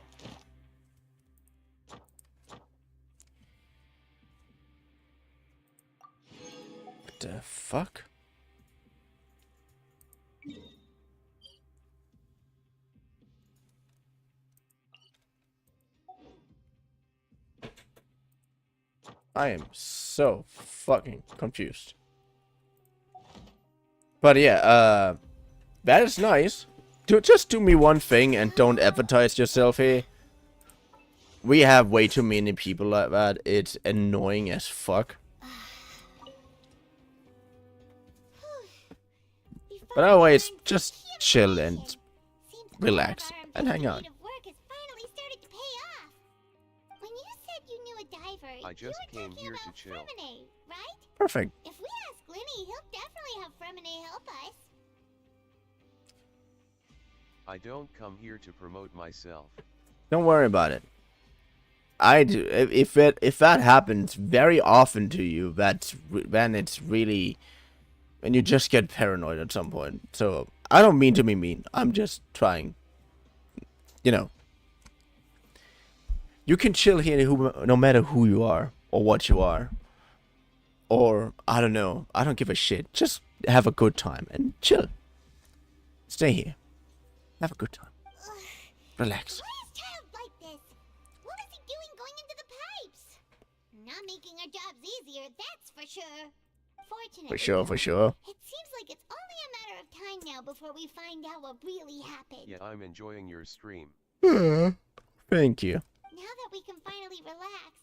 What the fuck? I am so fucking confused. But yeah, that is nice. Just do me one thing and don't advertise yourself here. We have way too many people like that. It's annoying as fuck. But always, just chill and relax and hang out. I just came here to chill. Fremine, right? Perfect. If we ask Lenny, he'll definitely have Fremine help us. I don't come here to promote myself. Don't worry about it. I do. If that happens very often to you, then it's really, and you just get paranoid at some point. So I don't mean to be mean. I'm just trying. You know. You can chill here no matter who you are or what you are. Or, I don't know. I don't give a shit. Just have a good time and chill. Stay here. Have a good time. Relax. Why is Child like this? What was he doing going into the pipes? Not making our jobs easier, that's for sure. Fortunately, For sure. it seems like it's only a matter of time now before we find out what really happened. Yet I'm enjoying your stream. Thank you. Now that we can finally relax,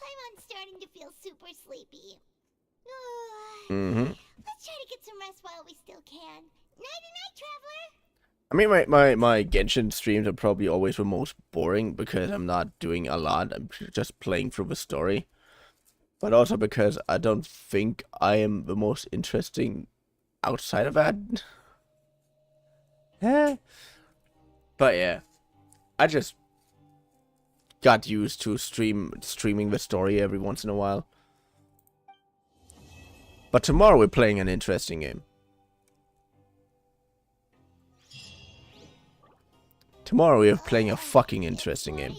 I'm starting to feel super sleepy. Let's try to get some rest while we still can. Nighty-night, traveler! I mean, my Genshin streams are probably always the most boring because I'm not doing a lot. I'm just playing through the story. But also because I don't think I am the most interesting outside of that. But yeah, I just got used to streaming the story every once in a while. But tomorrow we're playing an interesting game. Tomorrow we're playing a fucking interesting game.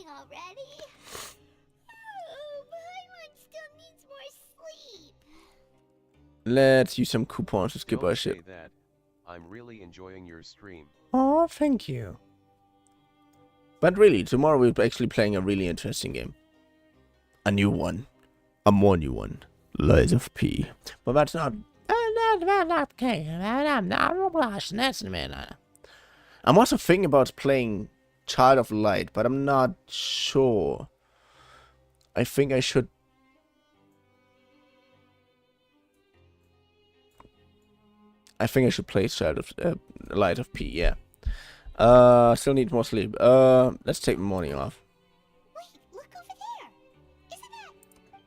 Let's use some coupons to skip our shit. Don't say that. I'm really enjoying your stream. Oh, thank you. But really, tomorrow we're actually playing a really interesting game. A new one. A more new one. Lies of P. But that's not... I'm also thinking about playing Child of Light, but I'm not sure. I think I should... play Child of Light of P, yeah. Still need more sleep. Let's take the morning off. Wait, look over there. Isn't that...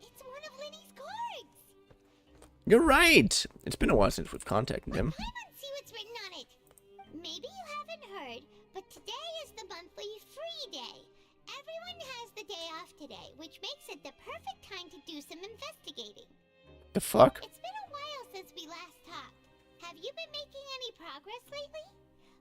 It's one of Lenny's cards. You're right. It's been a while since we've contacted him. See what's written on it. Maybe you haven't heard, but today is the monthly free day. Everyone today, which makes it the perfect time to do some investigating. The fuck? It's been a while since we last talked. Have you been making any progress lately?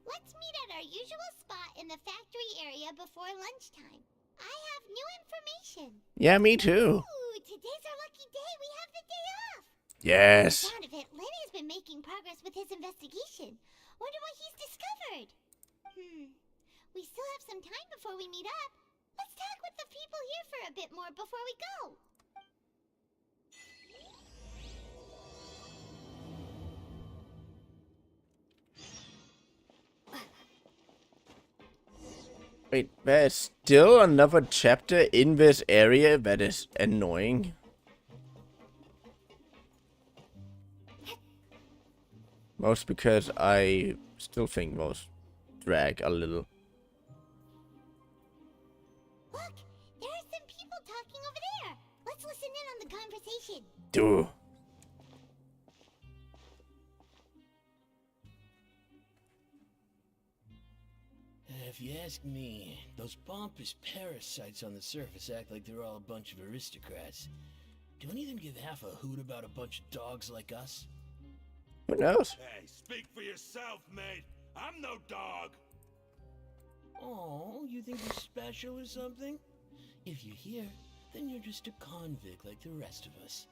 Let's meet at our usual spot in the factory area before lunchtime. I have new information. Yeah, me too. Ooh, today's our lucky day. We have the day off. Yes. By the sound of it, Lenny's been making progress with his investigation. Wonder what he's discovered. We still have some time before we meet up. Let's talk with the people here for a bit more before we go. Wait, there's still another chapter in this area that is annoying. Most because I still think those drag a little. Look, there are some people talking over there. Let's listen in on the conversation. Dude. If you ask me, those pompous parasites on the surface act like they're all a bunch of aristocrats. Do any of them give half a hoot about a bunch of dogs like us? Who knows? Hey, speak for yourself, mate. I'm no dog. Oh, you think you're special or something? If you're here, then you're just a convict like the rest of us.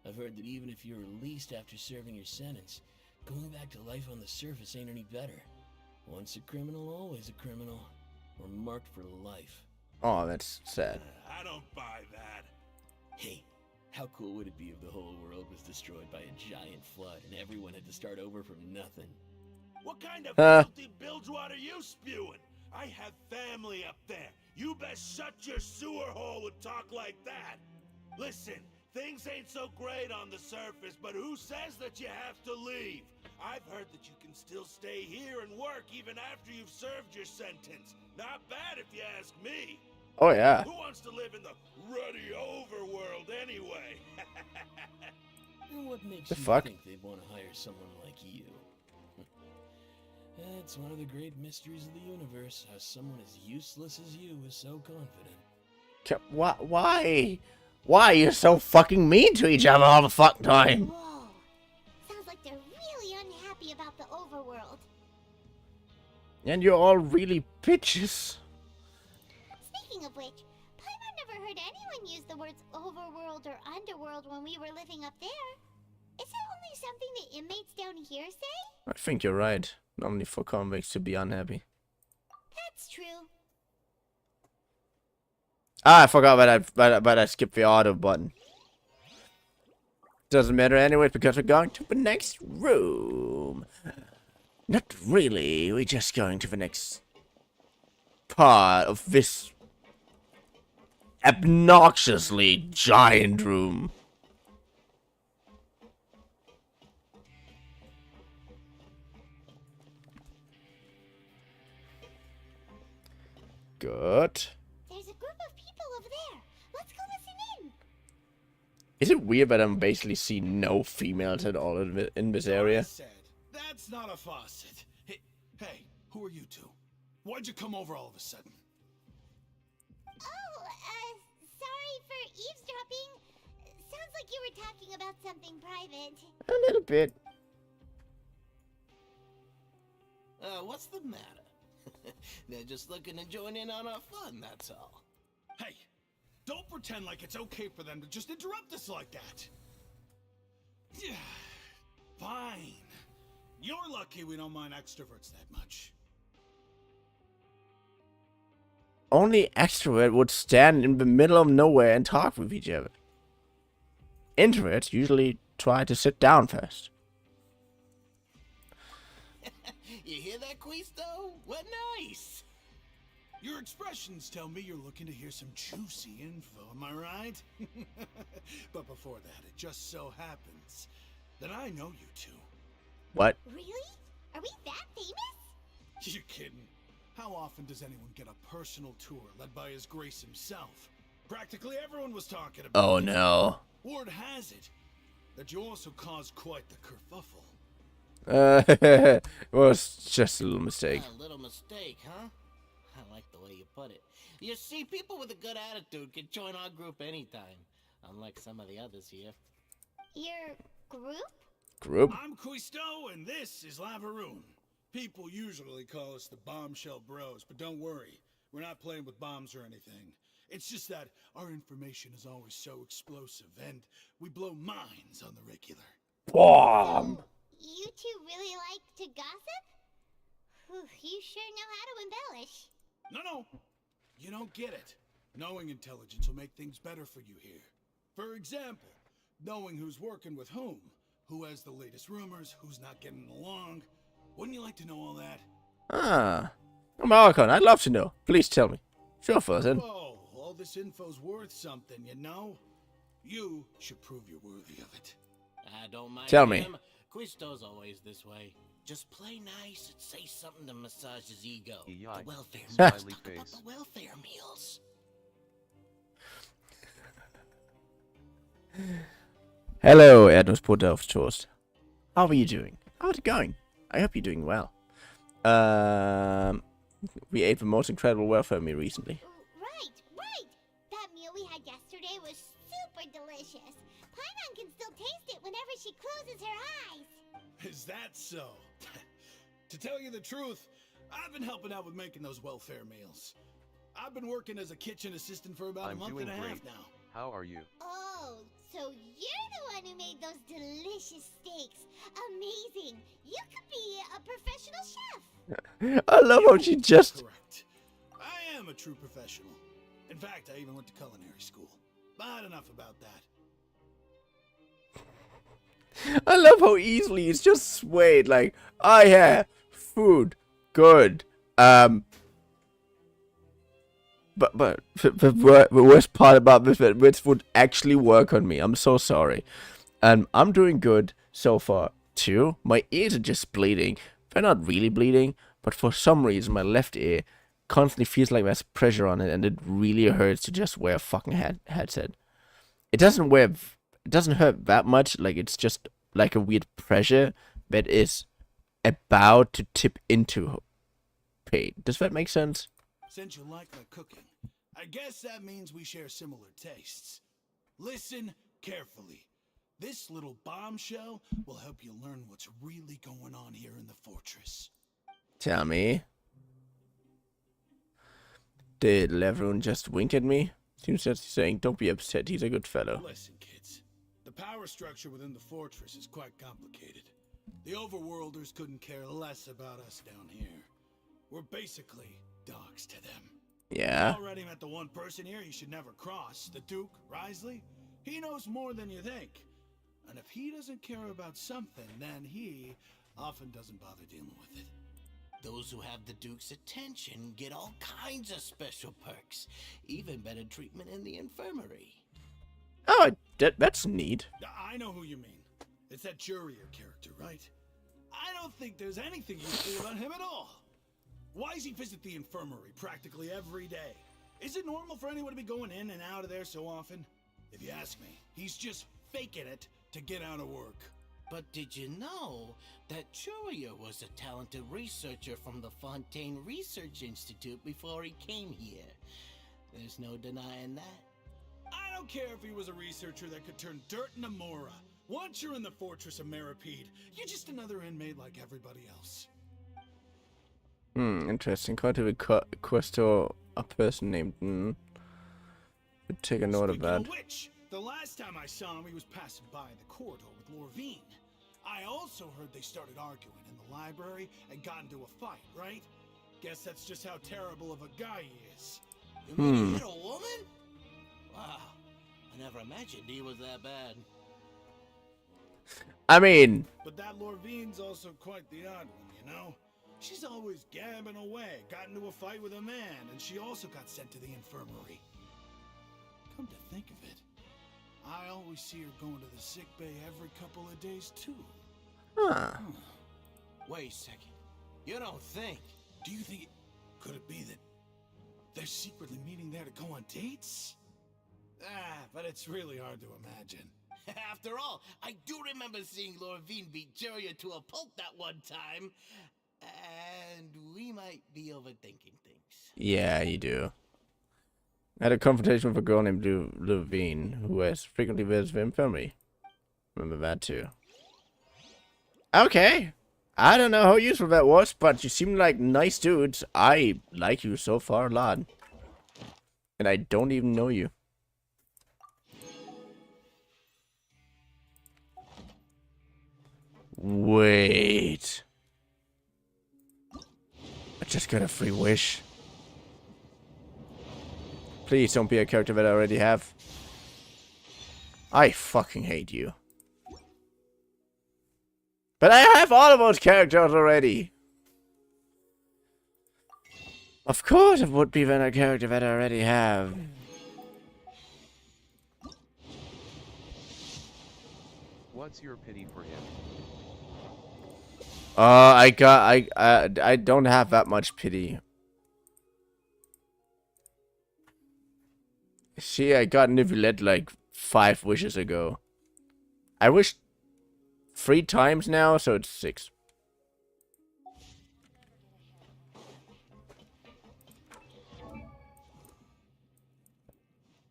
I've heard that even if you're released after serving your sentence, going back to life on the surface ain't any better. Once a criminal, always a criminal. Or marked for life. Oh, that's sad. I don't buy that. Hey, how cool would it be if the whole world was destroyed by a giant flood and everyone had to start over from nothing? What kind of filthy bilgewater are you spewing? I have family up there. You best shut your sewer hole with talk like that. Listen, things ain't so great on the surface, but who says that you have to leave? I've heard that you can still stay here and work even after you've served your sentence. Not bad if you ask me. Oh yeah. Who wants to live in the ruddy overworld anyway? And what makes The you fuck? think they'd want to hire someone like you? It's one of the great mysteries of the universe, how someone as useless as you is so confident. Why? Why are you so fucking mean to each other all the fucking time? Whoa. Sounds like they're really unhappy about the overworld. And you're all really bitches. Speaking of which, Paimon never heard anyone use the words overworld or underworld when we were living up there. Is it only something the inmates down here say? I think you're right. Normally for convicts to be unhappy. That's true. Ah, I forgot but I skipped the auto button. Doesn't matter anyways because we're going to the next room. Not really. We're just going to the next part of this obnoxiously giant room. Good. There's a group of people over there. Let's go listen in. Is it weird that I'm basically seeing no females at all in this area? Said, that's not a faucet. Hey, who are you two? Why'd you come over all of a sudden? Oh, sorry for eavesdropping. Sounds like you were talking about something private. A little bit. What's the matter? They're just looking to join in on our fun, that's all. Hey, don't pretend like it's okay for them to just interrupt us like that. Yeah, fine. You're lucky we don't mind extroverts that much. Only extrovert would stand in the middle of nowhere and talk with each other. Introverts usually try to sit down first. You hear that, Quisto? What nice! Your expressions tell me you're looking to hear some juicy info, am I right? But before that, it just so happens that I know you two. What? Really? Are we that famous? You kidding? How often does anyone get a personal tour led by His Grace himself? Practically everyone was talking about Oh it. no. Word has it that you also caused quite the kerfuffle. It was just a little mistake. A little mistake, huh? I like the way you put it. You see, people with a good attitude can join our group anytime, unlike some of the others here. Your group? Group? I'm Quisto, and this is Lavaroon. People usually call us the Bombshell Bros, but don't worry. We're not playing with bombs or anything. It's just that our information is always so explosive, and we blow minds on the regular. Bomb! You two really like to gossip? Whew, you sure know how to embellish. No. You don't get it. Knowing intelligence will make things better for you here. For example, knowing who's working with whom, who has the latest rumors, who's not getting along. Wouldn't you like to know all that? Ah. I'm Archon. I'd love to know. Please tell me. Sure, Fuzzy. Oh, all this info's worth something, you know? You should prove you're worthy of it. I don't mind Tell me. him. Quisto's always this way. Just play nice and say something to massage his ego. The welfare meals. Smiley Talk about face. the welfare meals. Hello, Erdnussbutter auf Toast. How are you doing? How's it going? I hope you're doing well. We ate the most incredible welfare meal recently. Right. That meal we had yesterday was super delicious. Paimon can still taste it whenever she closes her eyes. Is that so? To tell you the truth, I've been helping out with making those welfare meals. I've been working as a kitchen assistant for about a month and a half now. How are you? Oh, so you're the one who made those delicious steaks. Amazing. You could be a professional chef. I love how she just... Correct. I am a true professional. In fact, I even went to culinary school. But enough about that. I love how easily he's just swayed. Like, oh yeah, food, good. But the worst part about this, which would actually work on me. I'm so sorry. And I'm doing good so far too. My ears are just bleeding. They're not really bleeding, but for some reason my left ear constantly feels like there's pressure on it, and it really hurts to just wear a fucking headset. It doesn't hurt that much. Like, it's just like a weird pressure that is about to tip into pain. Does that make sense? Since you like my cooking, I guess that means we share similar tastes. Listen carefully. This little bombshell will help you learn what's really going on here in the fortress. Tell me. Did Levron just wink at me? Seems that he's saying, don't be upset, he's a good fellow. Listen, kids. The power structure within the fortress is quite complicated. The overworlders couldn't care less about us down here. We're basically dogs to them. Yeah. Already met the one person here you should never cross, the Duke, Wroithesly. He knows more than you think. And if he doesn't care about something, then he often doesn't bother dealing with it. Those who have the Duke's attention get all kinds of special perks, even better treatment in the infirmary. Oh, that's neat. I know who you mean. It's that GER character, right? I don't think there's anything useful about him at all. Why does he visit the infirmary practically every day? Is it normal for anyone to be going in and out of there so often? If you ask me, he's just faking it to get out of work. But did you know that GER was a talented researcher from the Fontaine Research Institute before he came here? There's no denying that. I don't care if he was a researcher that could turn dirt into Mora. Once you're in the fortress of Maripede, you're just another inmate like everybody else. Interesting. Quite a quest or a person named. Would take a note of that. Speaking of which, the last time I saw him, he was passing by the corridor with Lorvine. I also heard they started arguing in the library and got into a fight, right? Guess that's just how terrible of a guy he is. You mean he hit a woman? Wow, I never imagined he was that bad. I mean... But that Lorvine's also quite the odd one, you know? She's always gabbing away, got into a fight with a man, and she also got sent to the infirmary. Come to think of it, I always see her going to the sick bay every couple of days, too. Huh. Wait a second. You don't think? Do you think could it be that they're secretly meeting there to go on dates? But it's really hard to imagine. After all, I do remember seeing Lorvine beat GER to a pulp that one time. And we might be overthinking things. Yeah, you do. I had a confrontation with a girl named Levine, who has frequently visited the infirmary. Remember that too. Okay. I don't know how useful that was, but you seem like nice dudes. I like you so far a lot. And I don't even know you. Wait. I just got a free wish. Please don't be a character that I already have. I fucking hate you. But I have all of those characters already. Of course it would be when a character that I already have. What's your pity for him? I don't have that much pity. See, I got Nivelette like 5 wishes ago. I wished 3 times now, so it's 6.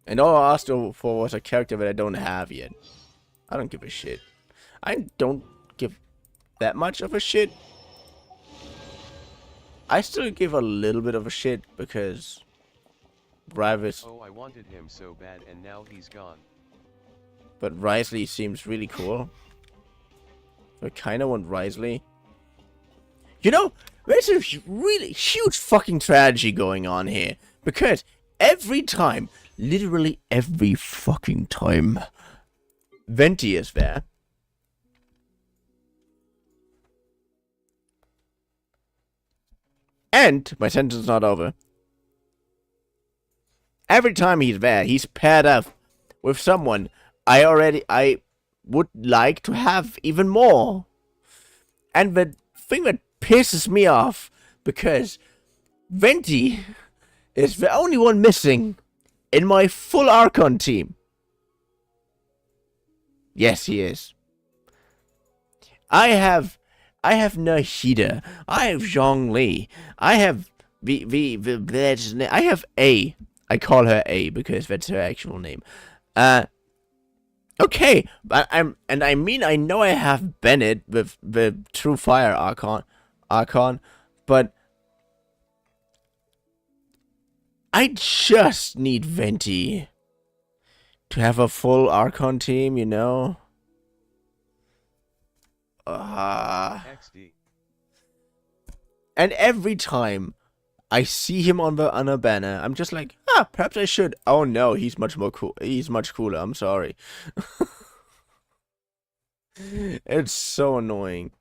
And all I asked for was a character that I don't have yet. I don't give a shit. I don't give that much of a shit. I still give a little bit of a shit because Rivis. Oh, I wanted him so bad and now he's gone. But Wroithesly seems really cool. I kind of want Wroithesly. You know, there's a really huge fucking tragedy going on here. Because every time, literally every fucking time, Venti is there. And my sentence is not over. Every time he's there, he's paired up with someone I would like to have even more. And the thing that pisses me off, because Venti is the only one missing in my full Archon team. Yes, he is. I have Nahida. I have Zhongli. I have I have A. I call her A because that's her actual name. Okay, but I know I have Bennett with the True Fire Archon, but I just need Venti to have a full Archon team, you know? XD. And every time I see him on a banner, I'm just like, perhaps I should. Oh no, he's much more cool. He's much cooler. I'm sorry. It's so annoying.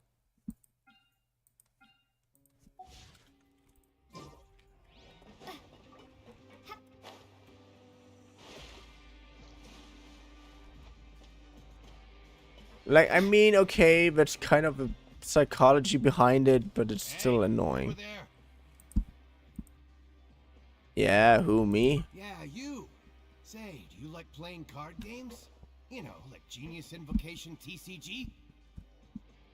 Like, I mean, okay, that's kind of the psychology behind it, but it's still annoying. Yeah, who, me? Yeah, you. Say, do you like playing card games? You know, like Genius Invocation TCG?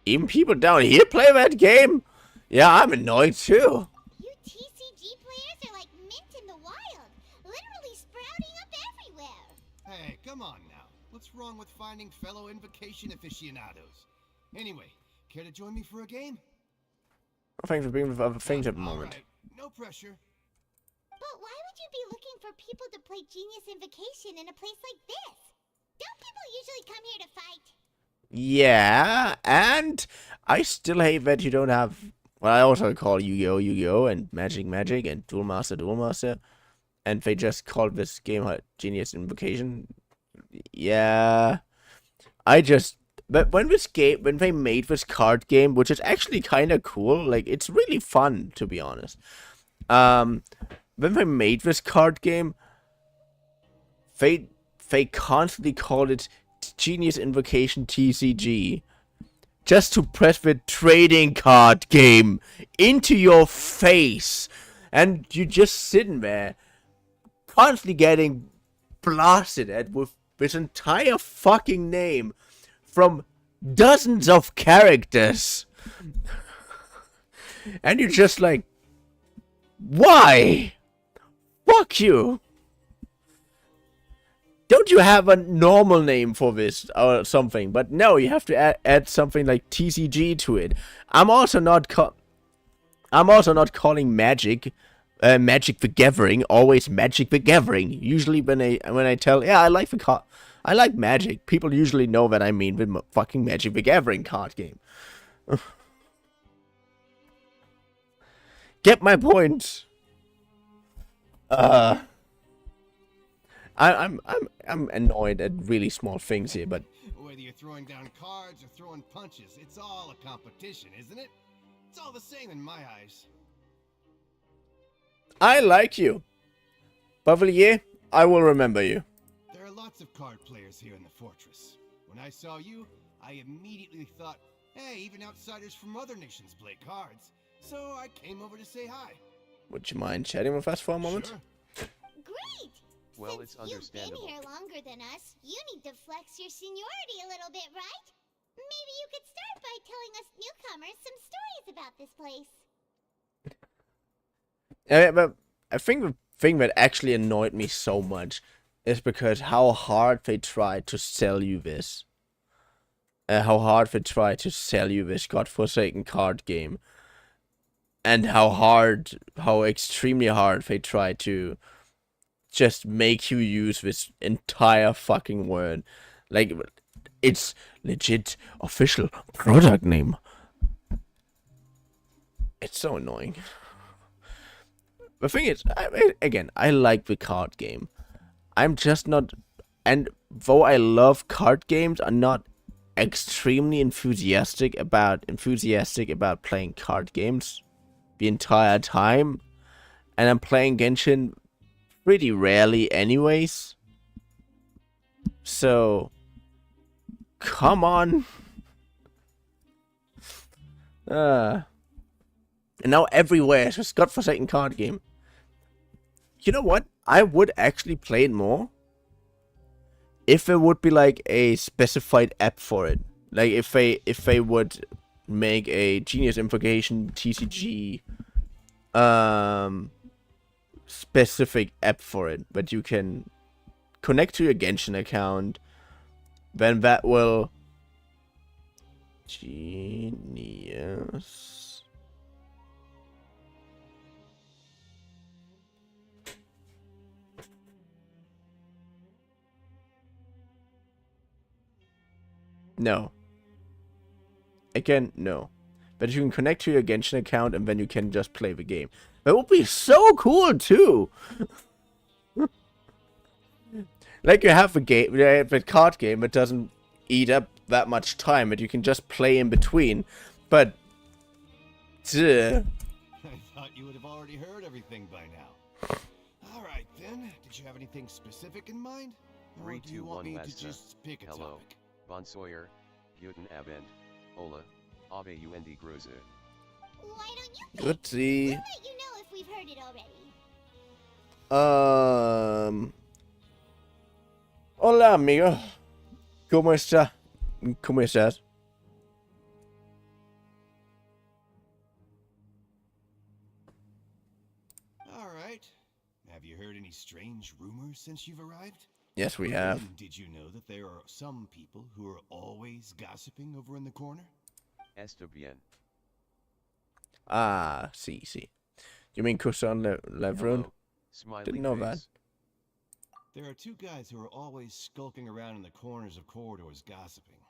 Even people down here play that game? Yeah, I'm annoyed too. You TCG players are like mint in the wild, literally sprouting up everywhere. Hey, come on now. What's wrong with finding fellow Invocation aficionados? Anyway, care to join me for a game? Thanks for being with other things at the moment. Right. No pressure. But why would you be looking for people to play Genius Invocation in a place like this? Don't people usually come here to fight? Yeah, and I still hate that you don't have what I also call Yu-Gi-Oh! And Magic, and Duel Master, and they just called this game Genius Invocation. Yeah, but when they made this card game, which is actually kind of cool, like, it's really fun, to be honest. When they made this card game, they constantly called it Genius Invocation TCG, just to press the trading card game into your face, and you just sitting there, constantly getting blasted at with this entire fucking name from dozens of characters, and you're just like, why? Fuck you. don't you have a normal name for this or something? But no, you have to add something like TCG to it. I'm also not calling Magic Magic the Gathering always Magic the Gathering. Usually when I tell, yeah, I like Magic, people usually know that I mean the fucking Magic the Gathering card game. Get my point. I'm annoyed at really small things here, but Whether you're throwing down cards or throwing punches, it's all a competition, isn't it? It's all the same in my eyes. I like you. Bavelier, I will remember you. There are lots of card players here in the fortress. When I saw you, I immediately thought, hey, even outsiders from other nations play cards. So I came over to say hi. Would you mind chatting with us for a moment? Sure. Great! Well, Since it's understandable. you've been here longer than us, you need to flex your seniority a little bit, right? Maybe you could start by telling us newcomers some stories about this place. But I think the thing that actually annoyed me so much is because how hard they tried to sell you this. How hard they tried to sell you this godforsaken card game. And how extremely hard they tried to just make you use this entire fucking word. Like, it's legit official product name. It's so annoying. The thing is, I like the card game. I'm just not, and though I love card games, I'm not extremely enthusiastic about playing card games the entire time. And I'm playing Genshin pretty rarely anyways. So, come on. And now everywhere it's just godforsaken card game. You know what? I would actually play it more if there would be like a specified app for it. Like if they would make a Genius Invocation TCG specific app for it, but you can connect to your Genshin account, then that will Genius. No. Again, no. But you can connect to your Genshin account and then you can just play the game. That would be so cool too. Like you have a game, the card game that doesn't eat up that much time, that you can just play in between. But I thought you would have already heard everything by now. All right then. Did you have anything specific in mind? Or 3, do you 2, want 1 me to Basta. just pick a Hello. topic? Bonsoir. Guten Abend. Hola. Ave und Grüße. Why don't you pick? good see. We'll let you know if we've heard it already. Hola, amigo. ¿Cómo está? ¿Cómo estás? All right. Have you heard any strange rumors since you've arrived? Yes, we have. And did you know that there are some people who are always gossiping over in the corner? Está bien. Ah, see. You mean Kusan Levrun? Hello. Smiley Didn't know that. face. There are two guys who are always skulking around in the corners of corridors gossiping.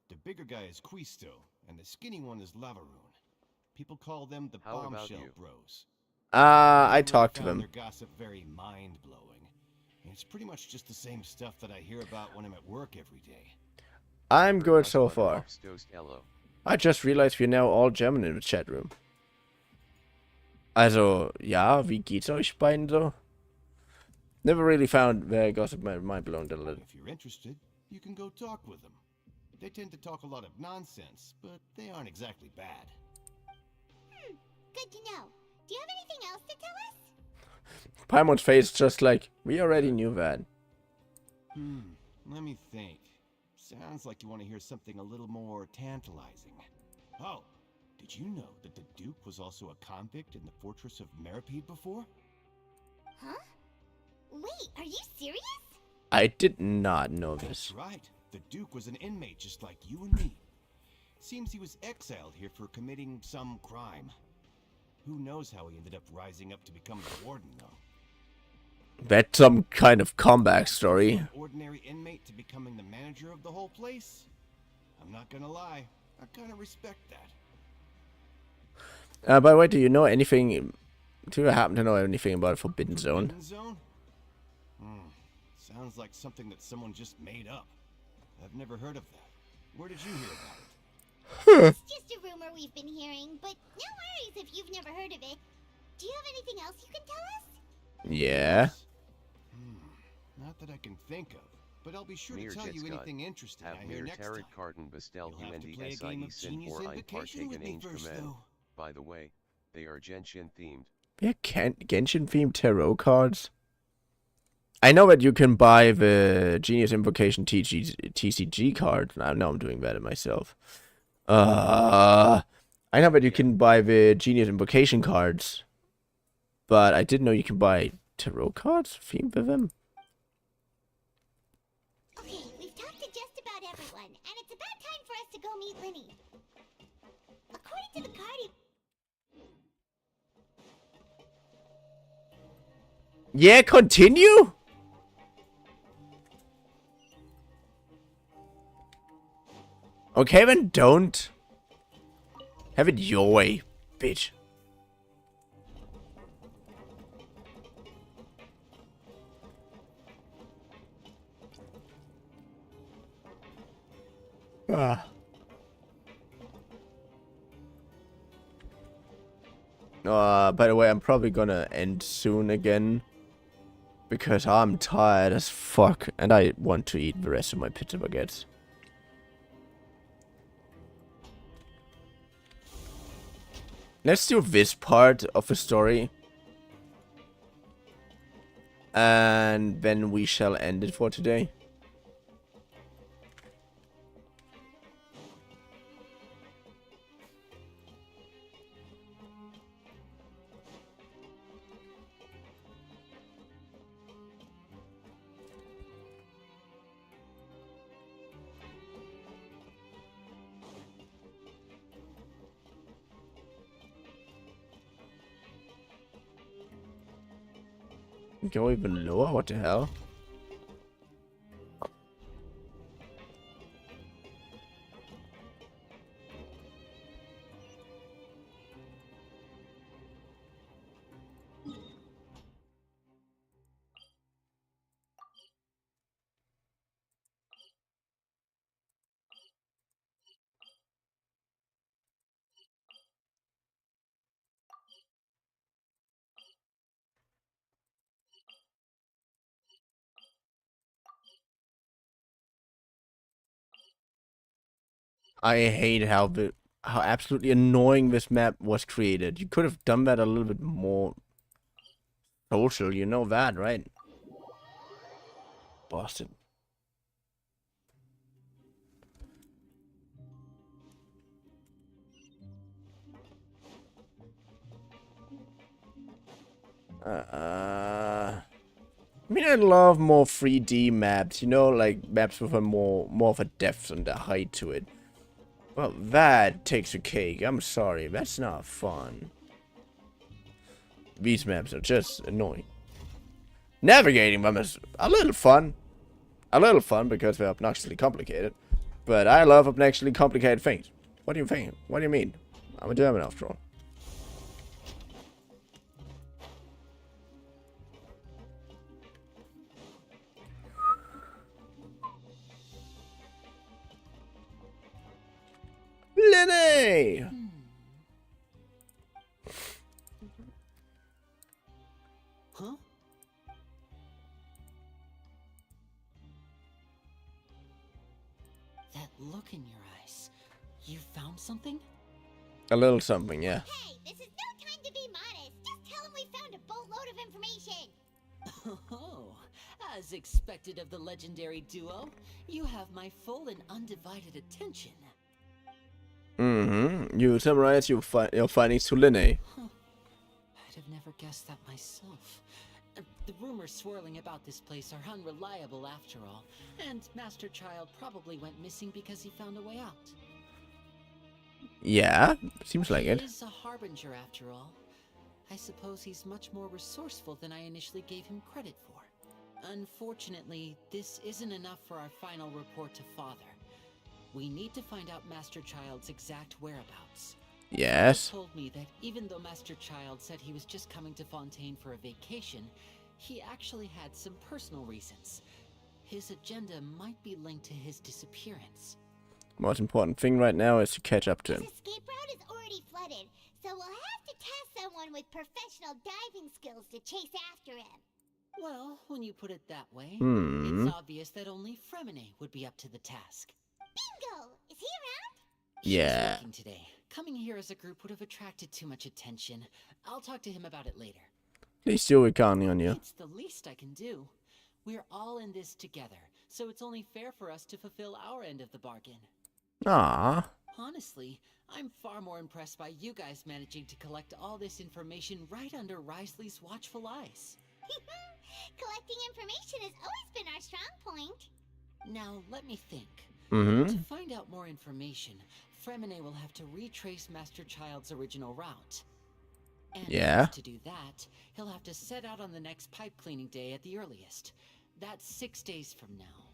The bigger guy is Quisto, and the skinny one is Lavaroon. People call them the How about Bombshell you? Bros. I talked to found them. their gossip very mind-blowing. And it's pretty much just the same stuff that I hear about when I'm at work every day. I'm good so Was far. Obstost Hello. I just realized we're now all German in the chat room. Also, ja, wie geht's euch beiden so? Never really found where gossip mind blown a little. If you're interested, you can go talk with them. They tend to talk a lot of nonsense, but they aren't exactly bad. Good to know. Do you have anything else to tell us? Paimon's face just like, we already knew that. Let me think. Sounds like you want to hear something a little more tantalizing. Oh, did you know that the Duke was also a convict in the fortress of Meripede before? Huh? Wait, are you serious? I did not know this. That's right. The Duke was an inmate just like you and me. Seems he was exiled here for committing some crime. Who knows how he ended up rising up to become the warden, though. That's some kind of comeback story. An ordinary inmate to becoming the manager of the whole place? I'm not gonna lie, I kind of respect that. By the way, do you know anything? Do you happen to know anything about Forbidden Zone? Forbidden Zone? Sounds like something that someone just made up. I've never heard of that. Where did you hear about it? It's just a rumor we've been hearing, but no worries if you've never heard of it. Do you have anything else you can tell us? Yeah. Not that I can think of, but I'll be sure to tell you anything interesting I hear next time. You'll have to play a game of Genius Invocation with me first, though. By the way, they are Genshin themed. Yeah, Genshin themed tarot cards. I know that you can buy the Genius Invocation TCG card. I know I'm doing that myself. I know that you can buy the Genius Invocation cards, but I didn't know you can buy tarot cards themed with them. Okay, we've talked to just about everyone, and it's about time for us to go meet Linny. According to the card, Yeah, continue? Okay, then don't. Have it your way, bitch. By the way, I'm probably gonna end soon again. Because I'm tired as fuck. And I want to eat the rest of my pizza baguettes. Let's do this part of the story. And then we shall end it for today. Go even lower? What the hell? I hate how absolutely annoying this map was created. You could have done that a little bit more social, you know that, right? Boston. I mean, I love more 3D maps, you know, like maps with a more of a depth and a height to it. Well, that takes a cake. I'm sorry, that's not fun. These maps are just annoying. Navigating them is a little fun. A little fun because they're obnoxiously complicated. But I love obnoxiously complicated things. What do you think? What do you mean? I'm a German after all. Lenny! Huh? That look in your eyes. You found something? A little something, yeah. hey, this is no time to be modest. Just tell him we found a boatload of information. Oh, as expected of the legendary duo, you have my full and undivided attention. You summarize your findings to Linné. Huh. I'd have never guessed that myself. The rumors swirling about this place are unreliable after all, and Master Child probably went missing because he found a way out. Yeah, seems like it. He is a harbinger after all. I suppose he's much more resourceful than I initially gave him credit for. Unfortunately, this isn't enough for our final report to Father. We need to find out Master Child's exact whereabouts. Yes. He told me that even though Master Child said he was just coming to Fontaine for a vacation, he actually had some personal reasons. His agenda might be linked to his disappearance. Most important thing right now is to catch up to him. His escape route is already flooded, so we'll have to test someone with professional diving skills to chase after him. Well, when you put it that way, Hmm. it's obvious that only Fremine would be up to the task. Bingo! Is he around? Yeah. He's working today. Coming here as a group would have attracted too much attention. I'll talk to him about it later. He's still counting on you. It's the least I can do. We're all in this together, so it's only fair for us to fulfill our end of the bargain. Ah. Honestly, I'm far more impressed by you guys managing to collect all this information right under Wroithesly's watchful eyes. Collecting information has always been our strong point. Now, let me think. Mm-hmm. To find out more information, Fremine will have to retrace Master Child's original route. And Yeah. to do that, he'll have to set out on the next pipe cleaning day at the earliest. That's 6 days from now.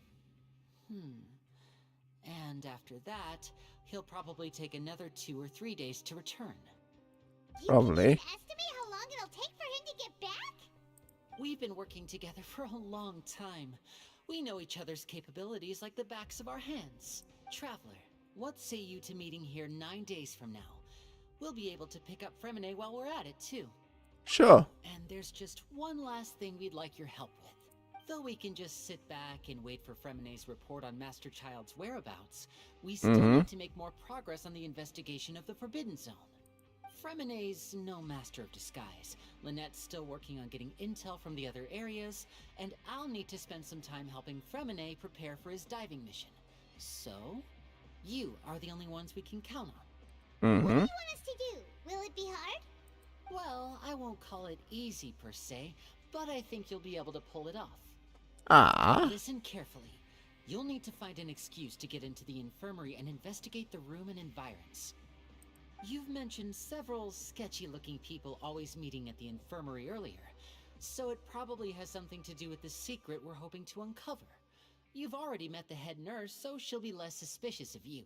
And after that, he'll probably take another 2 or 3 days to return. Probably. Can you estimate how long it'll take for him to get back? We've been working together for a long time. We know each other's capabilities like the backs of our hands. Traveler, what say you to meeting here 9 days from now? We'll be able to pick up Fremine while we're at it, too. Sure. And there's just one last thing we'd like your help with. Though we can just sit back and wait for Fremine's report on Master Child's whereabouts, we still need to make more progress on the investigation of the Forbidden Zone. Fremine's no master of disguise. Lynette's still working on getting intel from the other areas, and I'll need to spend some time helping Fremine prepare for his diving mission. So, you are the only ones we can count on. What do you want us to do? Will it be hard? Well, I won't call it easy per se, but I think you'll be able to pull it off. Ah. Listen carefully. You'll need to find an excuse to get into the infirmary and investigate the room and environs. You've mentioned several sketchy-looking people always meeting at the infirmary earlier, so it probably has something to do with the secret we're hoping to uncover. You've already met the head nurse, so she'll be less suspicious of you.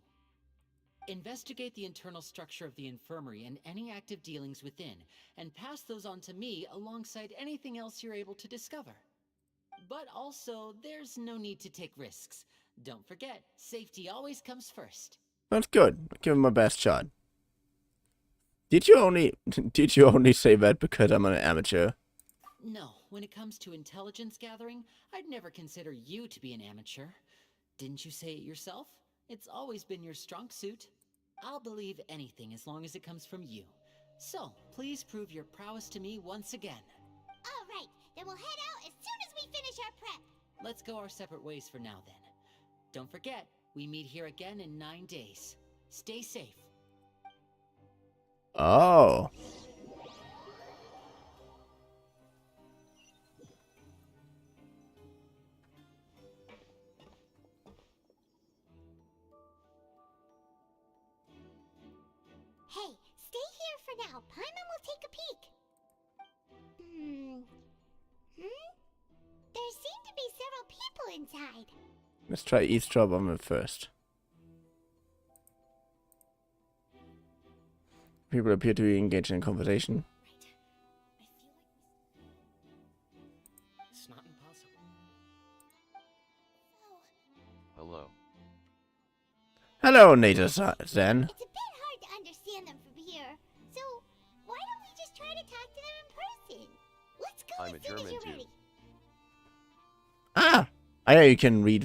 Investigate the internal structure of the infirmary and any active dealings within, and pass those on to me alongside anything else you're able to discover. But also, there's no need to take risks. Don't forget, safety always comes first. That's good. I'll give him my best shot. Did you only say that because I'm an amateur? No, when it comes to intelligence gathering, I'd never consider you to be an amateur. Didn't you say it yourself? It's always been your strong suit. I'll believe anything as long as it comes from you. So, please prove your prowess to me once again. All right, then we'll head out as soon as we finish our prep. Let's go our separate ways for now then. Don't forget, we meet here again in 9 days. Stay safe. Oh. Hey, stay here for now. Paimon will take a peek. There seem to be several people inside. Let's try eavesdrop on it first. People appear to be engaged in conversation. It's not impossible. Hello. Hello, Nader Zen. It's a bit hard to understand them from here, so why don't we just try to talk to them in person? Let's go I'm a as soon as German you're too. ready. Ah, yeah, you can read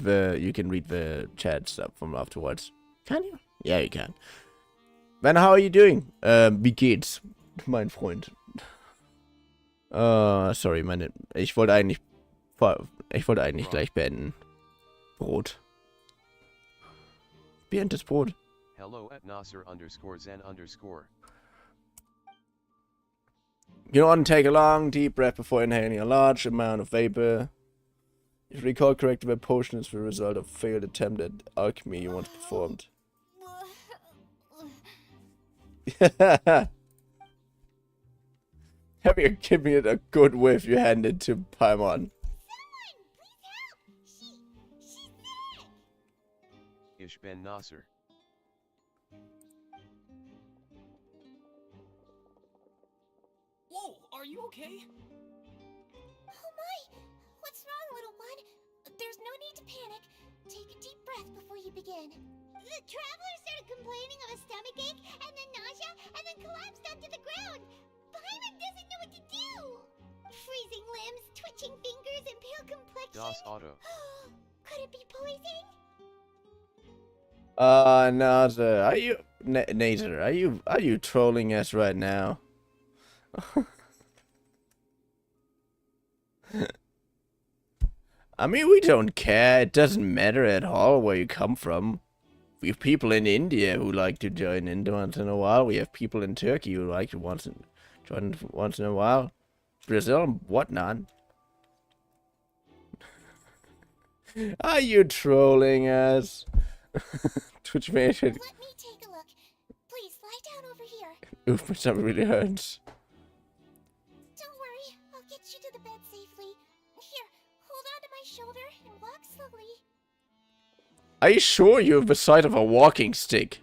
the chat stuff from afterwards. Can you? Yeah, you can. Ben, how are you doing? Wie geht's, mein Freund? Sorry, ich wollte eigentlich gleich beenden. Brot. Beendet Brot. Hello at Nasser_Zen_. You want to take a long, deep breath before inhaling a large amount of vapor. If you recall correctly, the potion is the result of a failed attempt at alchemy you once performed. Have you given it a good whiff you handed to Paimon? Ish Ben Nasser. Whoa, are you okay? Oh my! What's wrong, little one? There's no need to panic. Take a deep breath before you begin. The traveler started complaining of a stomachache, and then nausea, and then collapsed onto the ground. Paimon doesn't know what to do. Freezing limbs, twitching fingers, and pale complexion. Das Auto. Could it be poison? Nazer, are you Nazer, are you trolling us right now? I mean, we don't care. It doesn't matter at all where you come from. We have people in India who like to join in once in a while. We have people in Turkey who like to join once in a while. Brazil and whatnot. Are you trolling us? Twitch made it. Let me take a look. Please lie down over here. Oof, my stomach really hurts. Don't worry, I'll get you to the bed safely. Here, hold on to my shoulder and walk slowly. Are you sure you have the sight of a walking stick?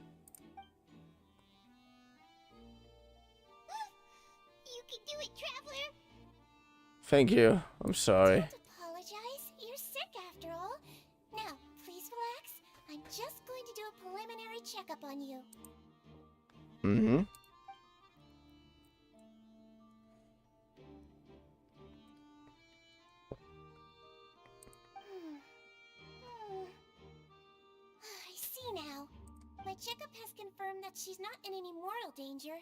You can do it, traveler. Thank you. I'm sorry. Don't apologize. You're sick after all. Now, please relax. I'm just going to do a preliminary checkup on you. Mm-hmm. I see now. My checkup has confirmed that she's not in any mortal danger.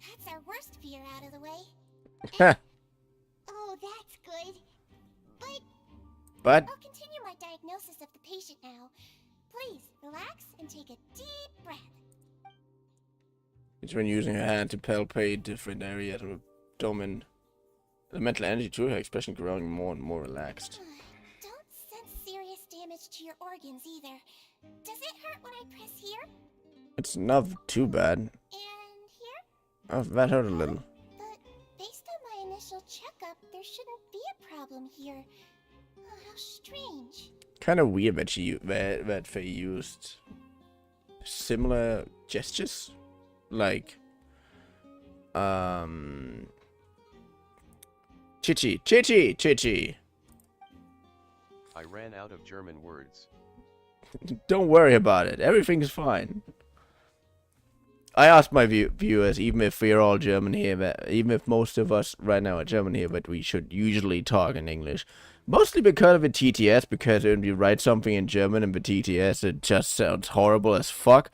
That's our worst fear out of the way. Oh, that's good. But I'll continue my diagnosis of the patient now. Please, relax and take a deep breath. it's when using her hand to palpate different areas of the abdomen. The mental energy to her expression growing more and more relaxed. Don't sense serious damage to your organs either. Does it hurt when I press here? It's not too bad. And here? Oh, that hurt a little. But based on my initial checkup, there shouldn't be a problem here. Oh, how strange. Kind of weird that they used similar gestures, like chichi. I ran out of German words. Don't worry about it. Everything's fine. I asked my viewers, even if we're all German here, even if most of us right now are German here, but we should usually talk in English. Mostly because of the TTS, because when you write something in German in the TTS, it just sounds horrible as fuck.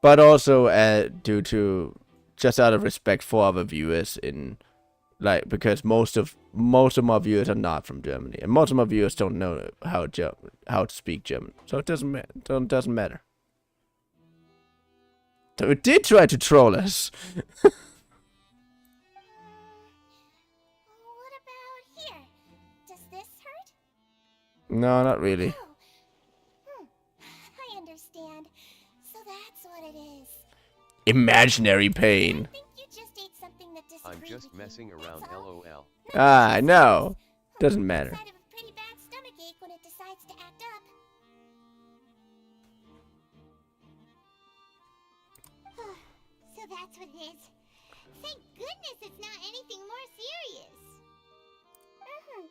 But also due to, just out of respect for other viewers because most of my viewers are not from Germany, and most of my viewers don't know how to speak German, so it doesn't matter. So it did try to troll us. What about here? Does this hurt? No, not really. I understand. So that's what it is. Imaginary pain. I think you just ate something that I'm disagreed just with you. messing around, That's all. lol. Ah, no. Doesn't matter. Side of a pretty bad stomachache when it decides to act up. So that's what it is. Thank goodness it's not anything more serious. And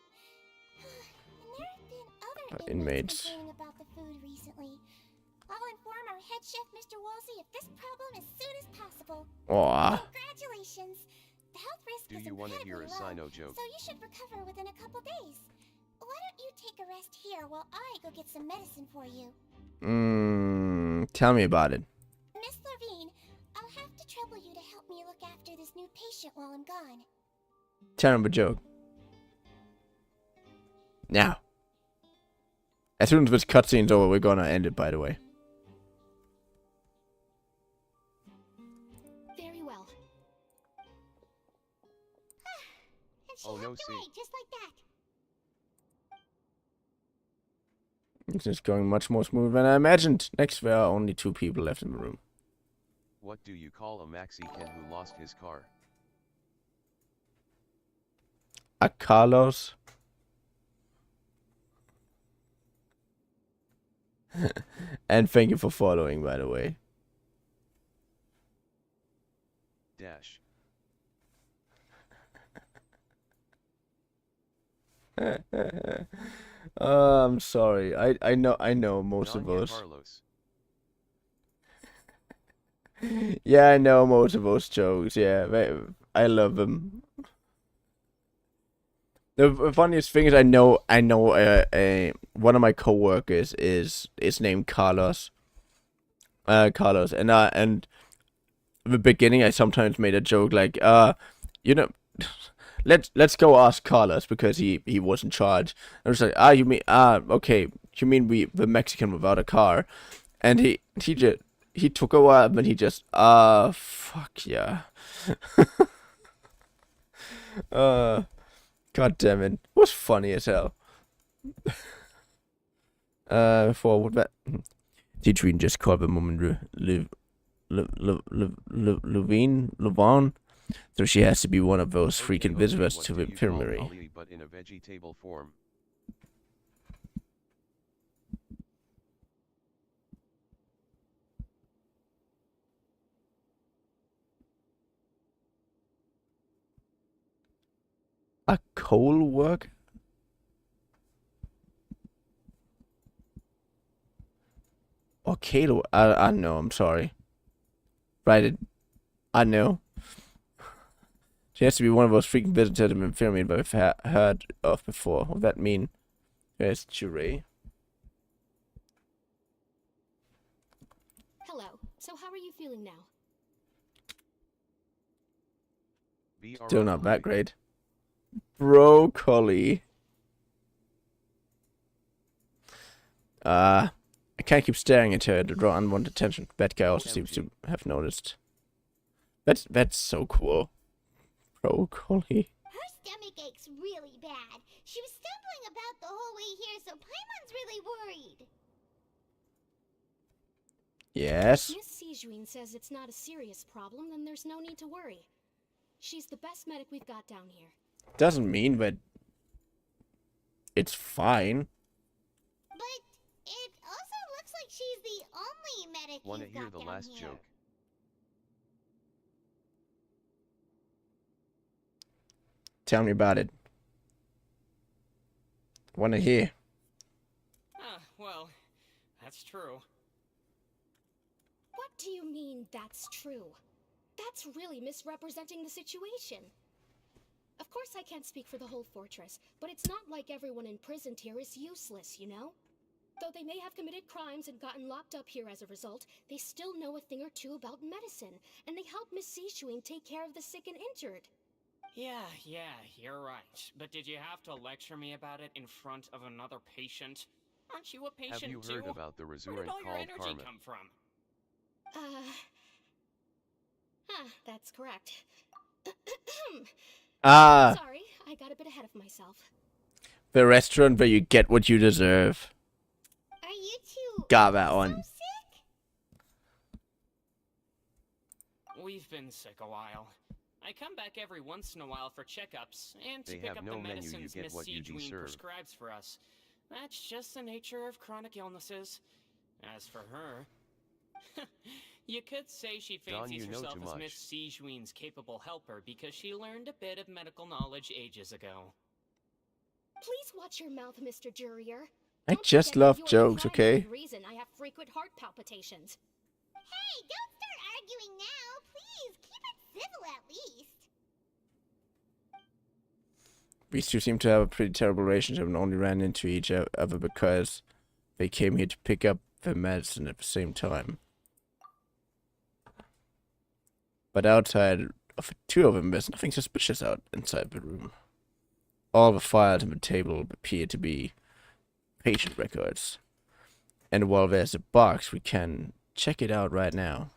there have been other Inmates. complaining about the food recently. I'll inform our head chef, Mr. Woolsey, of this problem as soon as possible. Aw. Congratulations. The health risk Do is you want to hear a incredibly Sino low, joke? so you should recover within a couple days. Why don't you take a rest here while I go get some medicine for you? Tell me about it. Miss Levine, I'll have to trouble you to help me look after this new patient while I'm gone. Tell him a joke. Now. As soon as this cutscene's over, we're gonna end it, by the way. Very well. walked away just like that. It's just going much more smooth than I imagined. Next, there are only 2 people left in the room. What do you call a Mexican who lost his car? A Carlos. And thank you for following, by the way. Dash. I'm sorry. I know most of those. Carlos. Yeah, I know most of those jokes. Yeah, I love them. The funniest thing is I know one of my coworkers is named Carlos. Carlos, and in the beginning I sometimes made a joke like, you know, let's go ask Carlos because he was in charge. I was like, you mean okay, you mean the Mexican without a car, and he took a while, but he just fuck yeah. God damn it. It was funny as hell. Forward that. Teaching just called the woman Levine. So she has to be one of those freaking visitors to the infirmary. But in a vegetable form. A coal work? Or Kato? I know, I'm sorry. Right, I know. She has to be one of those freaking visitors to the infirmary that we've heard of before. What does that mean? There's GER. Hello. So how are you feeling now? Still not that great. Broccoli. I can't keep staring at her to draw unwanted attention. That guy also seems to have noticed. That's so cool. Broccoli. Her stomach aches really bad. She was stumbling about the whole way here, so Paimon's really worried. Yes. Miss Sejuin says it's not a serious problem, then there's no need to worry. She's the best medic we've got down here. Doesn't mean that it's fine. But it also looks like she's the only medic Wanna you've hear got the down last here. joke? Tell me about it. Wanna hear? Well, that's true. What do you mean, that's true? That's really misrepresenting the situation. Of course I can't speak for the whole fortress, but it's not like everyone imprisoned here is useless, you know? Though they may have committed crimes and gotten locked up here as a result, they still know a thing or two about medicine, and they help Miss Sejuin take care of the sick and injured. Yeah, you're right. But did you have to lecture me about it in front of another patient? Aren't you a patient Have you too? heard about the Where resurrent did all your called energy Carmen? come from? That's correct. Sorry, I got a bit ahead of myself. The restaurant where you get what you deserve. Are you two Got that one. so sick? We've been sick a while. I come back every once in a while for checkups and to They pick have up no the menu, you medicines get Miss what you Sejuin deserve. prescribes for us. That's just the nature of chronic illnesses. As for her, you could say she John, fancies you know herself too as much. Miss Sejuin's capable helper because she learned a bit of medical knowledge ages ago. Please watch your mouth, Mr. GER. I Don't just forget that love you're the jokes, primary okay? reason I have frequent heart palpitations. Hey, don't start arguing now. Please, keep it civil at least. These two seem to have a pretty terrible relationship and only ran into each other because they came here to pick up the medicine at the same time. But outside of the 2 of them, there's nothing suspicious out inside the room. All the files on the table appear to be patient records. And while there's a box, we can check it out right now.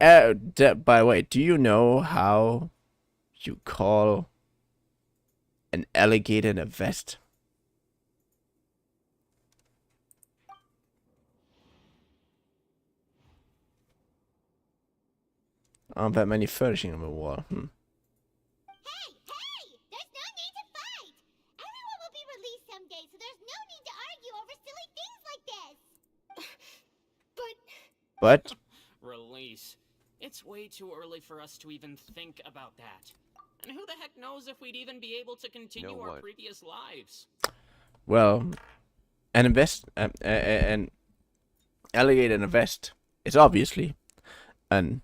by the way, do you know how you call an alligator in a vest? Aren't that many furnishing on the wall? Hey, hey! There's no need to fight! Everyone will be released someday, so there's no need to argue over silly things like this! But Release. It's way too early for us to even think about that. And who the heck knows if we'd even be able to continue our previous lives? well, an alligator in a vest is obviously an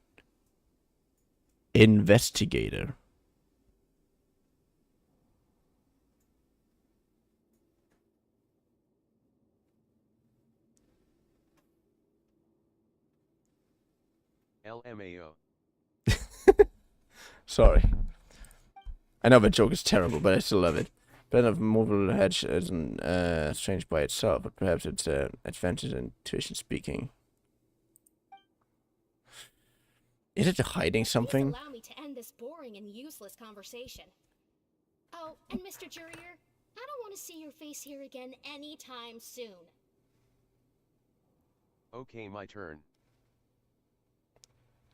investigator. LMAO. Sorry. I know that joke is terrible, but I still love it. Better of mobile hedge isn't strange by itself, but perhaps it's advantage in intuition speaking. Is it hiding something? Please allow me to end this boring and useless conversation. Oh, and Mr. Jurrier, I don't want to see your face here again anytime soon. Okay, my turn.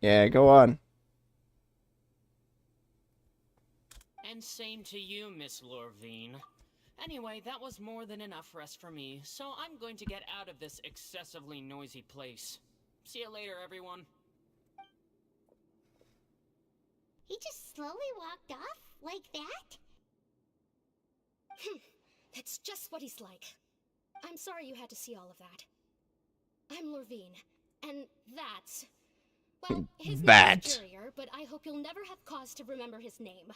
Yeah, go on. And same to you, Miss Lorvine. Anyway, that was more than enough rest for me, so I'm going to get out of this excessively noisy place. See you later, everyone. He just slowly walked off like that? That's just what he's like. I'm sorry you had to see all of that. I'm Lorvine, and that's... Well, his name is Jurrier, but I hope you'll never have cause to remember his name.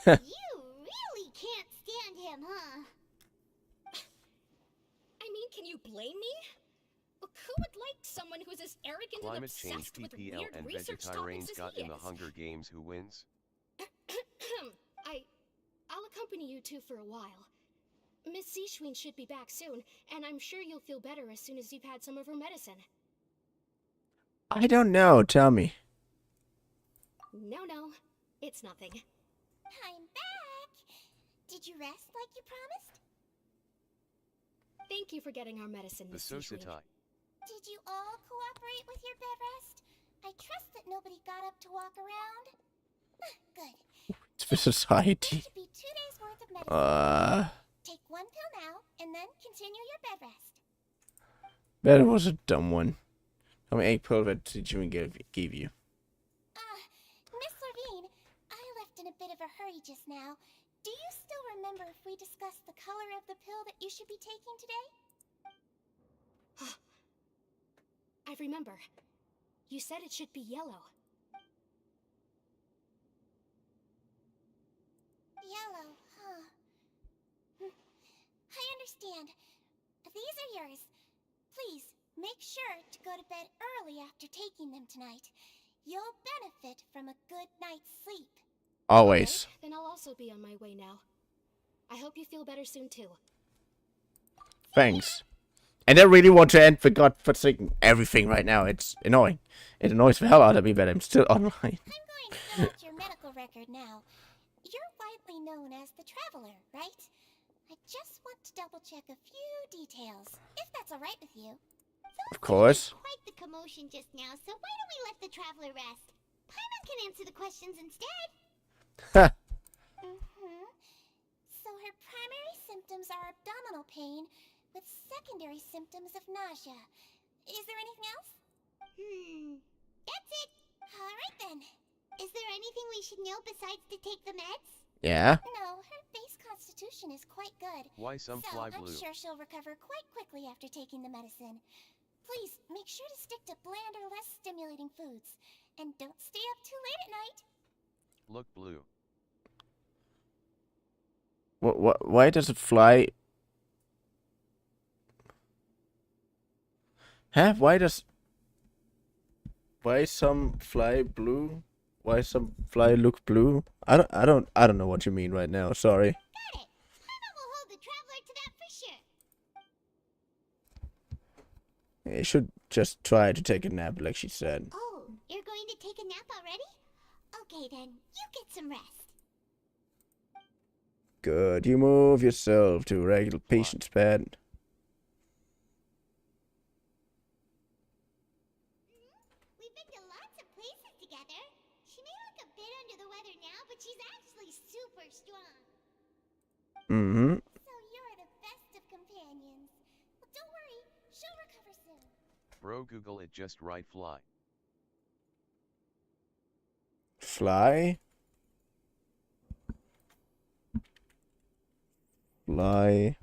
You really can't stand him, huh? I mean, can you blame me? Who would like someone who's as arrogant Climate and change, obsessed with PPL, weird and research vegetarians topics as got he in the is? Hunger Games. Who wins? I'll accompany you two for a while. Miss Seashween should be back soon, and I'm sure you'll feel better as soon as you've had some of her medicine. I don't know. Tell me. No, it's nothing. I'm back! Did you rest like you promised? Thank you for getting our medicine, The Miss Seashween. Society. Did you all cooperate with your bed rest? I trust that nobody got up to walk around. Good. It's the society. That should be 2 days worth of medicine. Take 1 pill now, and then continue your bed rest. That was a dumb one. How many egg pill that did you give you? Miss Lorvine, I left in a bit of a hurry just now. Do you still remember if we discussed the color of the pill that you should be taking today? I remember. You said it should be yellow. Yellow, huh? I understand. These are yours. Please, make sure to go to bed early after taking them tonight. You'll benefit from a good night's sleep. Always. Okay, then I'll also be on my way now. I hope you feel better soon too. Thanks. And I really want to end for godforsaken everything right now. It's annoying. It annoys the hell out of me that I'm still online. I'm going to fill out your medical record now. You're widely known as the Traveler, right? I just want to double-check a few details, if that's all right with you. Of course. Quite the commotion just now, so why don't we let the Traveler rest? Paimon can answer the questions instead. So her primary symptoms are abdominal pain, with secondary symptoms of nausea. Is there anything else? That's it. All right then. Is there anything we should know besides to take the meds? Yeah. No, her base constitution is quite good. Why some fly blue? I'm sure she'll recover quite quickly after taking the medicine. Please, make sure to stick to bland or less stimulating foods. And don't stay up too late at night. Look blue. Why does it fly? Huh? Why some fly blue? Why some fly look blue? I don't know what you mean right now. Sorry. Got it. Paimon will hold the Traveler to that for sure. You should just try to take a nap like she said. Oh, You're going to take a nap already? Okay then, you get some rest. Good. You move yourself to regular patient's bed. We've been to lots of places together. She may look a bit under the weather now, but she's actually super strong. Mm-hmm. So you're the best of companions. Well, don't worry, she'll recover soon. Bro, Google it, just write fly. Fly? Fly.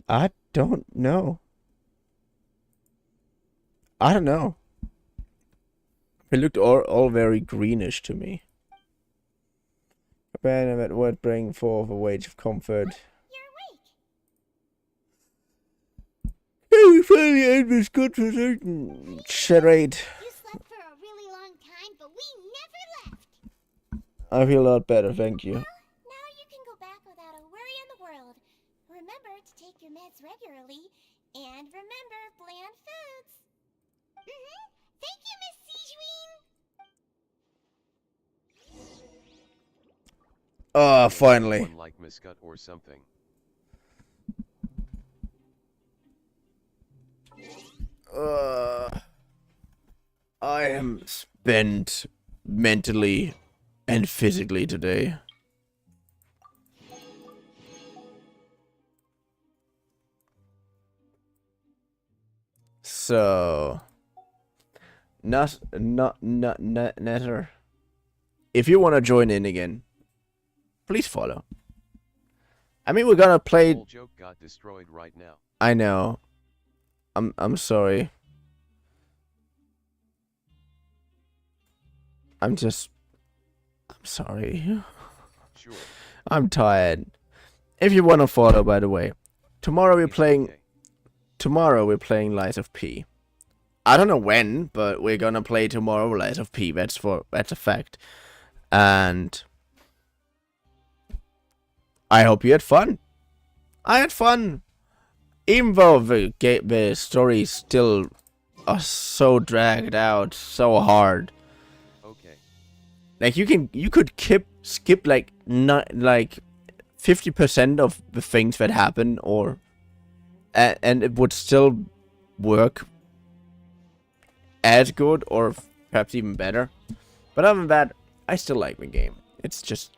I don't know. I don't know. It looked all very greenish to me. Abandonment would bring forth a wage of comfort. You finally end this good for certain charade. You slept for a really long time, but we never left. I feel a lot better, thank you. Now you can go back without a worry in the world. Remember to take your meds regularly, and remember bland foods. Thank you, Miss Sijween. Finally. One like Miscut or something. I am spent mentally and physically today. So, Netter. If you want to join in again, please follow. I mean, we're gonna play. Whole joke got destroyed right now. I know. I'm sorry. I'm sorry. Sure. I'm tired. If you want to follow, by the way, tomorrow we're playing Lies of P. I don't know when, but we're gonna play tomorrow Lies of P. That's a fact. And I hope you had fun. I had fun. Even though the stories still are so dragged out, so hard. Okay. Like you could skip like 50% of the things that happen, or and it would still work as good, or perhaps even better. But other than that, I still like the game. It's just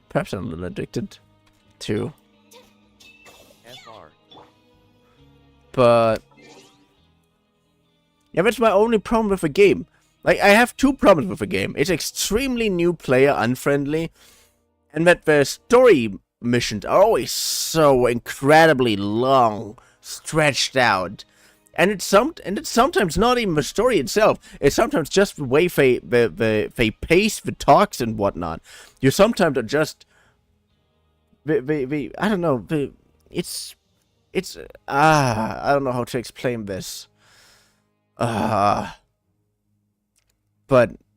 perhaps I'm a little addicted to. FR. But yeah, that's my only problem with the game. Like, I have two problems with the game. It's extremely new player unfriendly, and that the story missions are always so incredibly long, stretched out. And it's sometimes not even the story itself. It's sometimes just the way they pace the talks and whatnot. You sometimes are just I don't know. I don't know how to explain this. But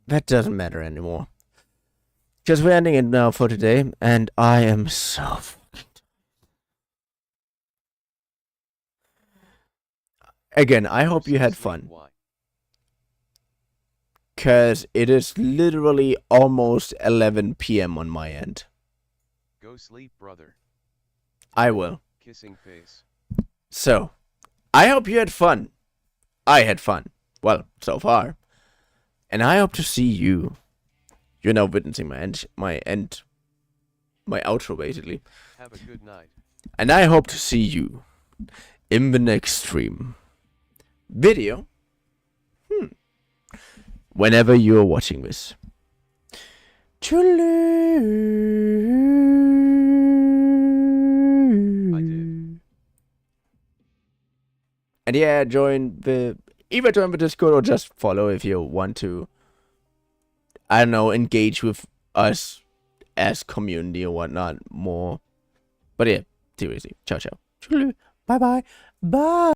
that doesn't matter anymore. Because we're ending it now for today, and I am so Again, I hope you had fun. Because it is literally almost 11 p.m. on my end. Go sleep, brother. I will. Kissing face. So, I hope you had fun. I had fun. Well, so far. And I hope to see you. You're now witnessing my outro, basically. Have a good night. And I hope to see you in the next stream. Video. Whenever you're watching this. I did. And yeah, either join the Discord or just follow if you want to, I don't know, engage with us as community or whatnot more. But yeah, seriously. Ciao, ciao. Bye bye. Bye.